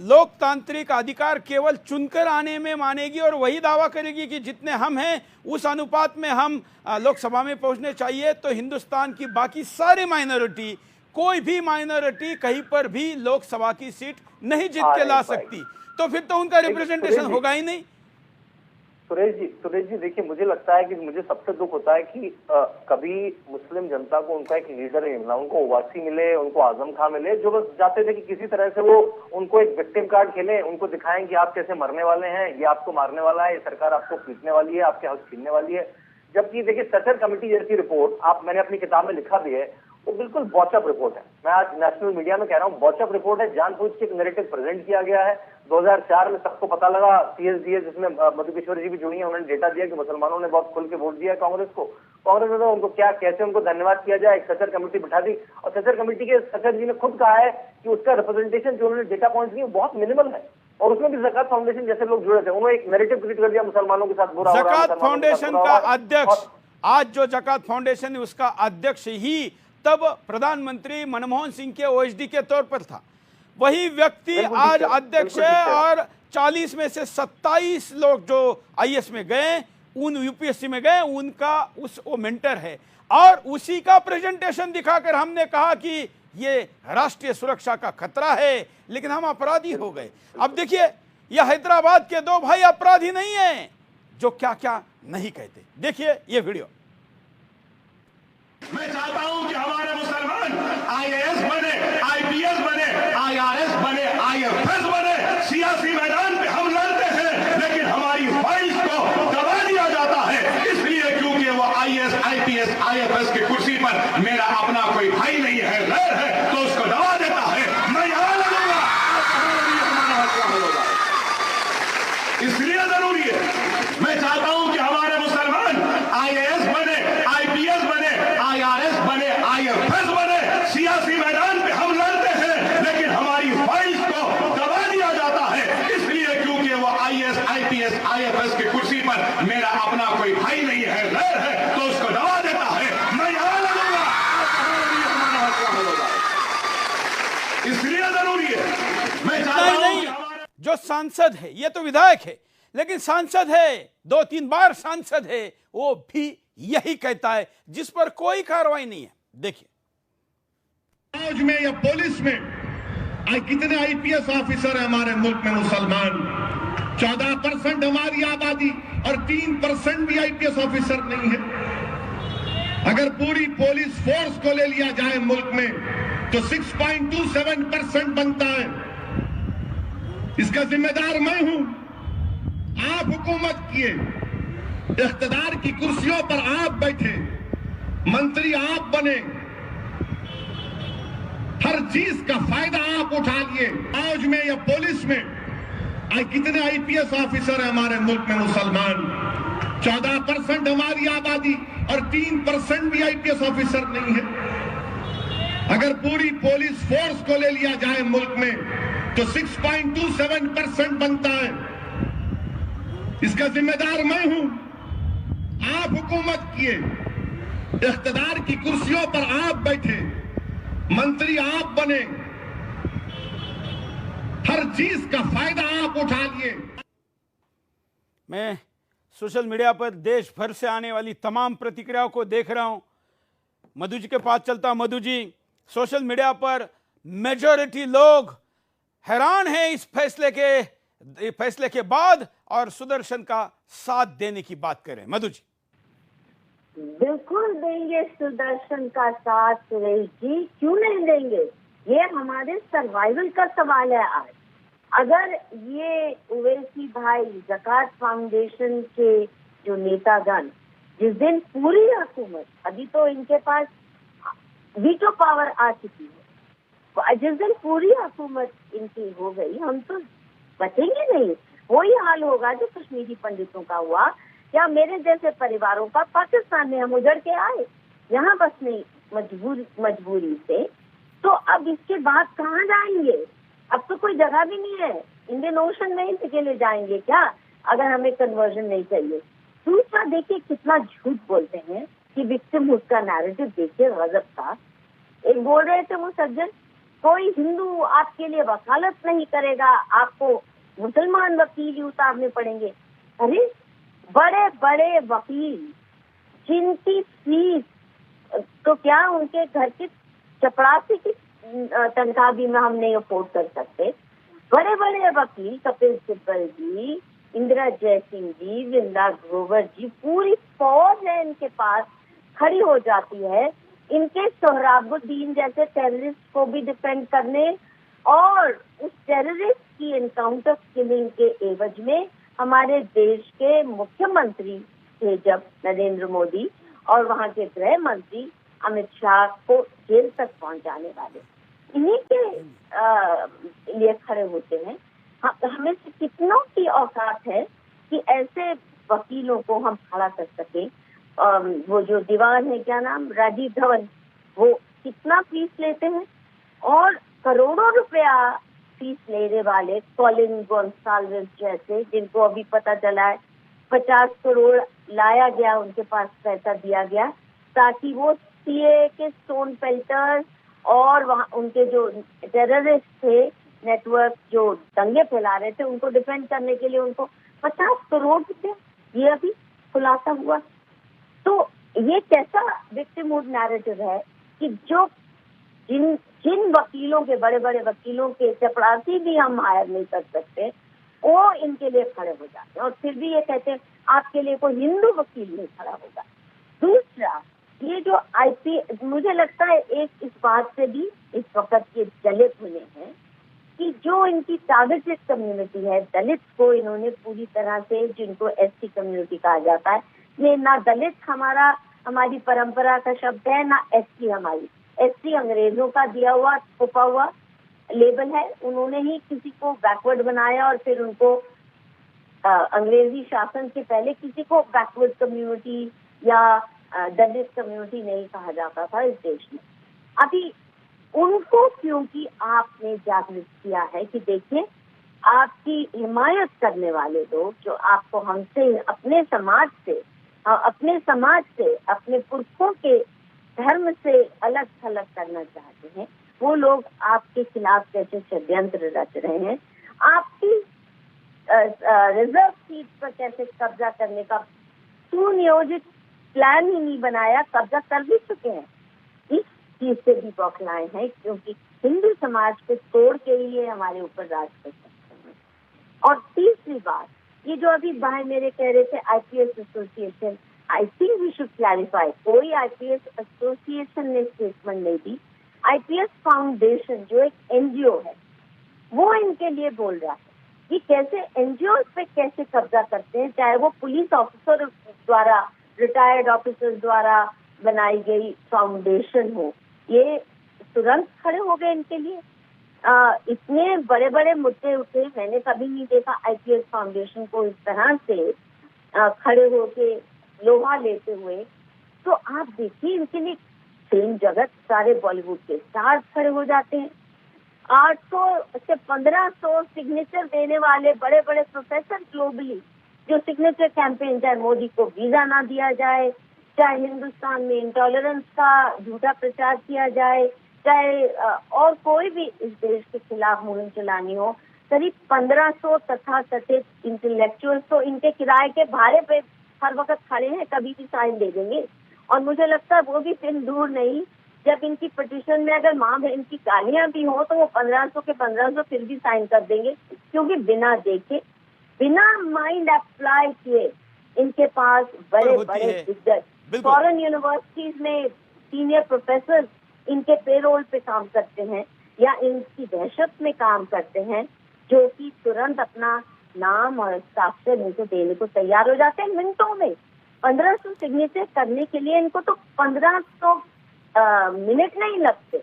लोकतांत्रिक अधिकार केवल चुनकर आने में मानेगी और वही दावा करेगी कि जितने हम हैं उस अनुपात में हम लोकसभा में पहुंचने चाहिए, तो हिंदुस्तान की बाकी सारी माइनॉरिटी, कोई भी माइनॉरिटी कहीं पर भी लोकसभा की सीट नहीं जीत के ला सकती। तो फिर तो उनका रिप्रेजेंटेशन होगा ही नहीं। सुरेश जी देखिए, मुझे लगता है कि मुझे सबसे दुख होता है कि कभी मुस्लिम जनता को उनका एक लीडर नहीं मिला। उनको ओवैसी मिले, उनको आजम खां मिले, जो बस चाहते थे कि किसी तरह से वो उनको एक विक्टिम कार्ड खेलें, उनको दिखाएं कि आप कैसे मरने वाले हैं, ये आपको मारने वाला है, ये सरकार आपको पीटने वाली है, आपके हक छीनने वाली है। जबकि देखिए सचर कमेटी जैसी रिपोर्ट मैंने अपनी किताब में लिखा भी है, वो बिल्कुल बॉचअप रिपोर्ट है। मैं आज नेशनल मीडिया में कह रहा हूँ, बॉचअप रिपोर्ट है। जानबूझ के एक नैरेटिव प्रेजेंट किया गया है। 2004 में सबको पता लगा, CSDS जिसमें मधुकिशोर जी भी जुड़ी हैं, उन्होंने डेटा दिया कि मुसलमानों ने बहुत खुल के वोट दिया कांग्रेस को। कांग्रेस ने तो उनको कैसे उनको धन्यवाद किया जाए, एक सचर कमेटी बिठा दी। और सचर कमेटी के सचर जी ने खुद कहा है कि उसका रिप्रेजेंटेशन जो उन्होंने डेटा पॉइंट्स दिए बहुत मिनिमल है। और उसमें भी ज़कात फाउंडेशन जैसे लोग जुड़े थे, उन्होंने एक नैरेटिव क्रिएट कर दिया मुसलमानों के साथ बुरा हो रहा है। ज़कात फाउंडेशन का अध्यक्ष, आज जो ज़कात फाउंडेशन है उसका अध्यक्ष ही तब प्रधानमंत्री मनमोहन सिंह के OSD के तौर पर था। वही व्यक्ति आज अध्यक्ष है और 40 में से 27 लोग जो IAS में गए, उन UPSC में गए, उनका वो मेंटर है। और उसी का प्रेजेंटेशन दिखाकर हमने कहा कि ये राष्ट्रीय सुरक्षा का खतरा है, लेकिन हम अपराधी हो गए। अब देखिए, यह हैदराबाद के दो भाई अपराधी नहीं है जो क्या क्या नहीं कहते। देखिए ये वीडियो। मैं चाहता हूं कि हमारे मुसलमान IAS बने, IPS बने, IRS बने, IFS बने। सियासी मैदान पे हम लड़ते हैं, लेकिन हमारी फाइल्स को दबा दिया जाता है, इसलिए क्योंकि वो IAS, IPS, IFS की कुर्सी पर मेरा अपना कोई भाई नहीं है, गैर है, तो उसको दबा देता है। मैं यहां लगूंगा, इसलिए जरूरी है। मैं चाहता हूं कि हमारे मुसलमान IAS बने, IPS बने, IRS बने, IFS बने। सियासी मैदान पे हम लड़ते हैं, लेकिन हमारी फाइल्स को दबा दिया जाता है, इसलिए क्योंकि वो IAS, IPS, IFS की कुर्सी पर मेरा अपना कोई भाई नहीं है, गैर है, तो उसको दबा देता है। मैं यहां लगूंगा, इसलिए जरूरी है। मैं चाहता हूं जो सांसद है, ये तो विधायक है, लेकिन सांसद है, 2-3 बार सांसद है, वो भी यही कहता है, जिस पर कोई कार्रवाई नहीं है। देखिए, फौज में या पुलिस में आज कितने आईपीएस ऑफिसर हैं हमारे मुल्क में मुसलमान? 14% हमारी आबादी और 3% भी आईपीएस ऑफिसर नहीं है। अगर पूरी पुलिस फोर्स को ले लिया जाए मुल्क में तो 6.27% बनता है। इसका जिम्मेदार मैं हूं। आप हुकूमत किए, इख्तिदार की कुर्सियों पर आप बैठे, मंत्री आप बने, हर चीज का फायदा आप उठा लिए। फौज में या पुलिस में आज कितने आईपीएस ऑफिसर हैं हमारे मुल्क में मुसलमान? 14% हमारी आबादी और 3% भी आईपीएस ऑफिसर नहीं है। अगर पूरी पुलिस फोर्स को ले लिया जाए मुल्क में तो 6.27% बनता है। इसका जिम्मेदार मैं हूं। आप हुकूमत किए, इख्तिदार की कुर्सियों पर आप बैठे, मंत्री आप बने, हर चीज का फायदा आप उठा लिए। मैं सोशल मीडिया पर देश भर से आने वाली तमाम प्रतिक्रियाओं को देख रहा हूं। मधु जी के पास चलता। मधु जी, सोशल मीडिया पर मेजॉरिटी लोग हैरान हैं इस फैसले के बाद और सुदर्शन का साथ देने की बात करें। मधु जी। बिल्कुल देंगे सुदर्शन का साथ सुरेश जी, क्यों नहीं देंगे? ये हमारे सर्वाइवल का सवाल है। आज अगर ये ओवैसी भाई, ज़कात फाउंडेशन के जो नेतागण, जिस दिन पूरी हुकूमत, अभी तो इनके पास वीटो पावर आ चुकी है, जिस दिन पूरी हुकूमत इनकी हो गई, हम तो बचेंगे नहीं। वही हाल होगा जो कश्मीरी पंडितों का हुआ या मेरे जैसे परिवारों का। पाकिस्तान में हम उजड़ के आए, यहाँ बसने मजबूरी से। तो अब इसके बाद कहाँ जाएंगे? अब तो कोई जगह भी नहीं है। इंडियन ओशन में ही के लिए जाएंगे क्या, अगर हमें कन्वर्जन नहीं चाहिए? दूसरा, देखिए कितना झूठ बोलते हैं कि विक्टिमहुड का नैरेटिव देखिए गजब का। एक बोल रहे थे वो सज्जन, कोई हिंदू आपके लिए वकालत नहीं करेगा, आपको मुसलमान वकील ही उतारने पड़ेंगे। अरे बड़े बड़े वकील जिनकी फीस तो क्या उनके घर की चपरासी की तनख्वाह भी में हम नहीं अफोर्ड कर सकते। बड़े बड़े वकील कपिल सिब्बल जी, इंदिरा जयसिंह जी, वृंदा ग्रोवर जी, पूरी फौज है इनके पास, खड़ी हो जाती है इनके सोहराबुद्दीन जैसे टेररिस्ट को भी डिफेंड करने। और उस टेररिस्ट की एनकाउंटर किलिंग के एवज में हमारे देश के मुख्यमंत्री थे जब नरेंद्र मोदी, और वहाँ के गृह मंत्री अमित शाह को जेल तक पहुंचाने वाले इन्हीं के लिए खड़े होते हैं। हमें से कितनों की औकात है कि ऐसे वकीलों को हम खड़ा कर सके। वो जो दीवान है, क्या नाम, राजीव धवन, वो कितना फीस लेते हैं? और करोड़ों रुपया फीस लेने वाले कॉलिन गोंसाल्विस जैसे, जिनको अभी पता चला है 50 करोड़ लाया गया, उनके पास पैसा दिया गया ताकि वो सीए के स्टोन पेल्टर्स और वहाँ उनके जो टेररिस्ट थे नेटवर्क जो दंगे फैला रहे थे उनको डिफेंड करने के लिए उनको 50 करोड़ रुपए, ये अभी खुलासा हुआ। तो ये कैसा विक्टिमहुड नैरेटिव है कि जो जिन वकीलों के, बड़े बड़े वकीलों के चपरासी भी हम हायर नहीं कर सकते, वो इनके लिए खड़े हो जाते हैं। और फिर भी ये कहते हैं आपके लिए कोई हिंदू वकील नहीं खड़ा होगा। दूसरा, ये जो मुझे लगता है एक इस बात से भी इस वक्त ये दलित हुए हैं कि जो इनकी टारगेटेड कम्युनिटी है, दलित को इन्होंने पूरी तरह से, जिनको एसटी कम्युनिटी कहा जाता है, ये ना दलित हमारी परंपरा का शब्द है, ना एसटी हमारी। एसटी अंग्रेजों का दिया हुआ छुपा हुआ लेबल है। उन्होंने ही किसी को बैकवर्ड बनाया और फिर उनको अंग्रेजी शासन से पहले किसी को बैकवर्ड कम्युनिटी या दलित कम्युनिटी नहीं कहा जाता था इस देश में। अभी उनको क्योंकि आपने जागृत किया है कि देखिए आपकी हिमायत करने वाले लोग जो आपको हमसे, अपने समाज से, अपने पुरखों के धर्म से अलग थलग करना चाहते हैं, वो लोग आपके खिलाफ कैसे षड्यंत्र रच रहे हैं। आपकी रिजर्व सीट पर कैसे कब्जा करने का सुनियोजित प्लान ही नहीं बनाया, कब्जा कर भी चुके हैं। इस चीज से भी बौखलाए हैं क्योंकि हिंदू समाज को तोड़ के ही ये हमारे ऊपर राज कर सकते हैं। और तीसरी बात, ये जो अभी भाई मेरे कह रहे थे IPS association, I think we should clarify, कोई आईपीएस एसोसिएशन ने स्टेटमेंट नहीं दी। आईपीएस फाउंडेशन जो एक एनजीओ है वो इनके लिए बोल रहा है कि कैसे एनजीओ पे कैसे कब्जा करते हैं, चाहे वो पुलिस ऑफिसर द्वारा, रिटायर्ड ऑफिसर्स द्वारा बनाई गई फाउंडेशन हो। ये तुरंत खड़े हो गए इनके लिए। इतने बड़े बड़े मुद्दे उठे, मैंने कभी नहीं देखा आईपीएस फाउंडेशन को इस तरह से खड़े होके लोहा लेते हुए। तो आप देखिए इनके लिए फिल्म जगत, सारे बॉलीवुड के स्टार्स खड़े हो जाते हैं। 800 से 1500 सिग्नेचर देने वाले बड़े बड़े प्रोफेसर ग्लोबली जो सिग्नेचर कैंपेन, चाहे मोदी को वीजा ना दिया जाए, चाहे हिंदुस्तान में इंटॉलरेंस का झूठा प्रचार किया जाए, चाहे और कोई भी इस देश के खिलाफ मुहिम चलानी हो, करीब 1500 तथाकथित इंटेलेक्चुअल्स तो इनके किराए के भाड़े पे हर वक्त खड़े हैं, कभी भी साइन दे देंगे। और मुझे लगता है वो भी फिर दूर नहीं, जब इनकी पिटीशन में अगर माँ बहन की गालियां भी हो तो वो 1500 के 1500 फिर भी साइन कर देंगे, क्योंकि बिना देखे, बिना माइंड अप्लाई किए इनके पास बड़े बड़े दिग्गज फॉरेन यूनिवर्सिटीज में सीनियर प्रोफेसर इनके पेरोल पे काम करते हैं या इनकी दहशत में काम करते हैं, जो कि तुरंत अपना नाम और हस्ताक्षर इनको देने को तैयार हो जाते हैं मिनटों में। 1500 सिग्नेचर करने के लिए इनको तो 1500 मिनट नहीं लगते।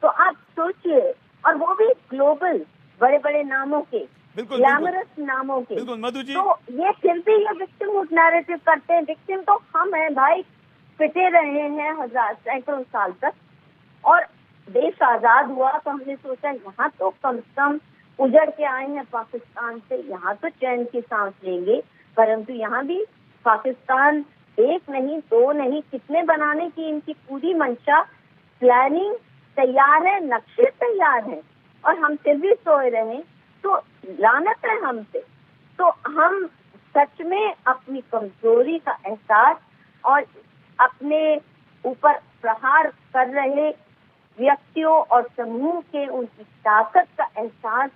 तो आप सोचिए, और वो भी ग्लोबल बड़े बड़े नामों के, ग्लैमरस नामों के। मधु जी, तो ये फिर भी ये विक्टिमहुड नैरेटिव करते हैं। विक्टिम तो हम हैं भाई, पिटे रहे हैं सैकड़ों साल तक, और देश आजाद हुआ तो हमने सोचा यहाँ तो कम से कम उजड़ के आए हैं पाकिस्तान से, यहाँ तो चैन की सांस लेंगे। परंतु यहाँ भी पाकिस्तान एक नहीं, दो नहीं, कितने बनाने की इनकी पूरी मंशा, प्लानिंग तैयार है, नक्शे तैयार हैं, और हम फिर भी सोए रहे। तो लानत है हमसे। तो हम सच में अपनी कमजोरी का एहसास और अपने ऊपर प्रहार कर रहे व्यक्तियों और समूह के उनकी ताकत का एहसास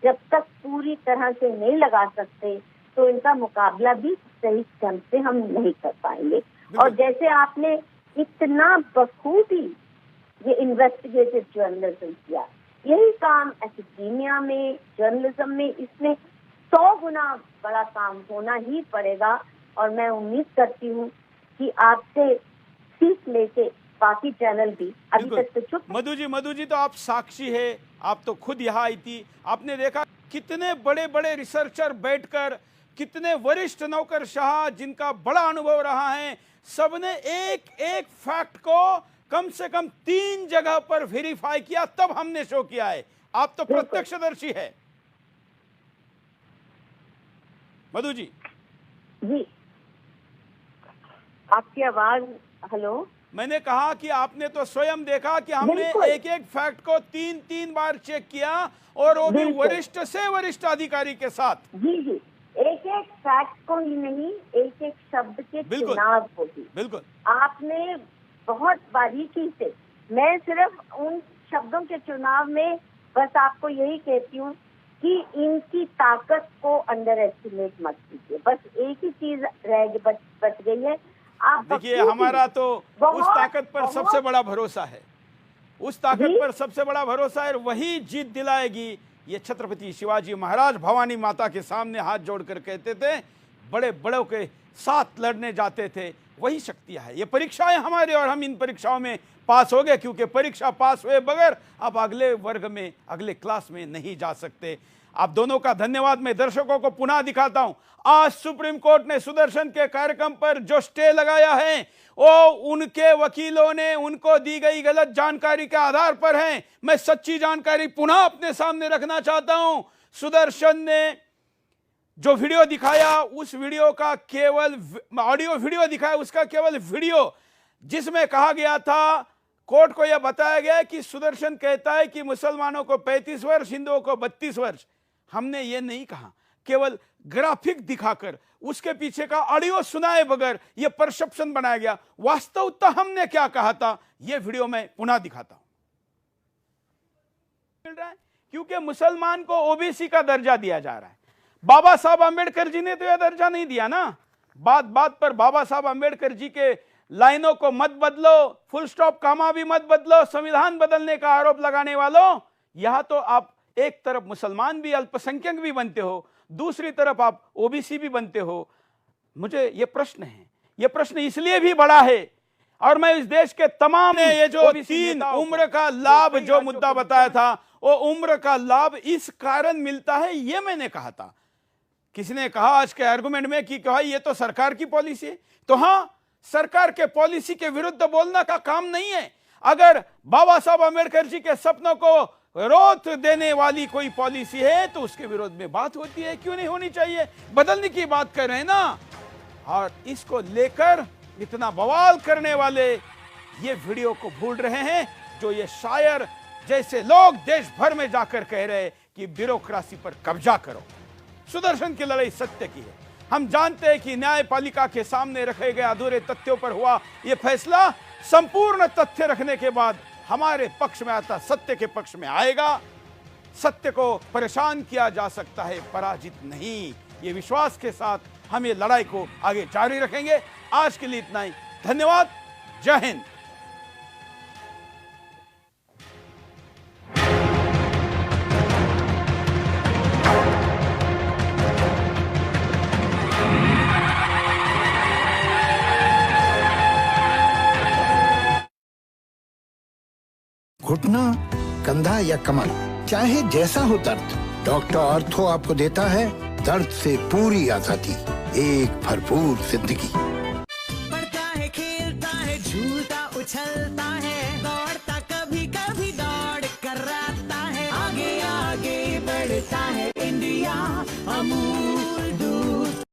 जब तक पूरी तरह से नहीं लगा सकते, तो इनका मुकाबला भी सही ढंग से हम नहीं कर पाएंगे। और जैसे आपने इतना बखूबी ये इन्वेस्टिगेटिव जर्नलिज्म किया, यही काम एकेडेमिया में, जर्नलिज्म में, इसमें 100 गुना बड़ा काम होना ही पड़ेगा। और मैं उम्मीद करती हूँ कि आपसे सीख लेके बाकी चैनल भी, अभी तक तो चुप। मधु जी तो आप साक्षी है, आप तो खुद यहाँ आई थी, आपने देखा कितने बड़े बड़े रिसर्चर बैठकर, कितने वरिष्ठ नौकरशाह जिनका बड़ा अनुभव रहा है, सबने एक एक फैक्ट को कम से कम 3 जगह पर वेरीफाई किया, तब हमने शो किया है। आप तो प्रत्यक्षदर्शी है मधु जी। जी, आपकी आवाज, हेलो, मैंने कहा कि आपने तो स्वयं देखा कि हमने एक एक फैक्ट को 3 बार चेक किया, और वो भी वरिष्ठ से वरिष्ठ अधिकारी के साथ। जी, एक एक फैक्ट को ही नहीं, एक एक शब्द के चुनाव को ही। बिल्कुल आपने बहुत बारीकी से, मैं सिर्फ उन शब्दों के चुनाव में बस आपको यही कहती हूँ कि इनकी ताकत को अंडर एस्टिमेट मत कीजिए। बस एक ही चीज बच गई है। आप देखिए, हमारा तो उस ताकत पर सबसे बड़ा भरोसा है, उस ताकत पर सबसे बड़ा भरोसा है, वही जीत दिलाएगी। ये छत्रपति शिवाजी महाराज भवानी माता के सामने हाथ जोड़कर कहते थे, बड़े बड़ों के साथ लड़ने जाते थे, वही शक्तियां है। ये परीक्षाएं हमारे, और हम इन परीक्षाओं में पास हो गए, क्योंकि परीक्षा पास हुए बगैर आप अगले वर्ग में, अगले क्लास में नहीं जा सकते। आप दोनों का धन्यवाद। मैं दर्शकों को पुनः दिखाता हूं, आज सुप्रीम कोर्ट ने सुदर्शन के कार्यक्रम पर जो स्टे लगाया है, वो उनके वकीलों ने उनको दी गई गलत जानकारी के आधार पर है। मैं सच्ची जानकारी पुनः अपने सामने रखना चाहता हूं। सुदर्शन ने जो वीडियो दिखाया, उस वीडियो का केवल ऑडियो वीडियो दिखाया, उसका केवल वीडियो, जिसमें कहा गया था, कोर्ट को यह बताया गया कि सुदर्शन कहता है कि मुसलमानों को 35 वर्ष, हिंदुओं को 32 वर्ष। हमने ये नहीं कहा, केवल ग्राफिक दिखाकर उसके पीछे का ऑडियो सुनाए बगैर यह परसेप्शन बनाया गया। वास्तवता हमने क्या कहा था, यह वीडियो में पुनः दिखाता हूं। मिल रहा है क्योंकि मुसलमान को ओबीसी का दर्जा दिया जा रहा है। बाबा साहब अंबेडकर जी ने तो यह दर्जा नहीं दिया ना। बात बात पर बाबा साहब अंबेडकर जी के लाइनों को मत बदलो, फुल स्टॉप कामा भी मत बदलो, संविधान बदलने का आरोप लगाने वालों, यहां तो आप एक तरफ मुसलमान भी अल्पसंख्यक भी बनते हो, दूसरी तरफ आप ओबीसी भी बनते हो। मुझे यह प्रश्न है, यह प्रश्न इसलिए भी बड़ा है और मैं इस देश के तमाम ये जो 3 उम्र का लाभ जो मुद्दा बताया था, वो उम्र का लाभ इस कारण मिलता है, ये मैंने कहा था। किसी ने कहा आज के आर्गुमेंट में कि कहा ये तो सरकार की पॉलिसी है, तो हां, सरकार के पॉलिसी के विरुद्ध बोलना का काम नहीं है। अगर बाबा साहब अंबेडकर जी के सपनों को रोक देने वाली कोई पॉलिसी है तो उसके विरोध में बात होती है, क्यों नहीं होनी चाहिए? बदलने की बात कर रहे हैं ना। और इसको लेकर इतना बवाल करने वाले ये वीडियो को भूल रहे हैं, जो ये शायर जैसे लोग देश भर में जाकर कह रहे हैं कि ब्यूरोक्रेसी पर कब्जा करो। सुदर्शन की लड़ाई सत्य की है। हम जानते हैं कि न्यायपालिका के सामने रखे गए अधूरे तथ्यों पर हुआ यह फैसला संपूर्ण तथ्य रखने के बाद हमारे पक्ष में आता, सत्य के पक्ष में आएगा। सत्य को परेशान किया जा सकता है, पराजित नहीं। ये विश्वास के साथ हम ये लड़ाई को आगे जारी रखेंगे। आज के लिए इतना ही, धन्यवाद, जय हिंद। घुटना, कंधा या कमर, चाहे जैसा हो दर्द, डॉक्टर ऑर्थो आपको देता है दर्द से पूरी आजादी, एक भरपूर जिंदगी। पढ़ता है, खेलता है, झूलता उछलता है, दौड़ता कभी कभी दौड़ कराता है, आगे आगे बढ़ता है इंडिया अमूल।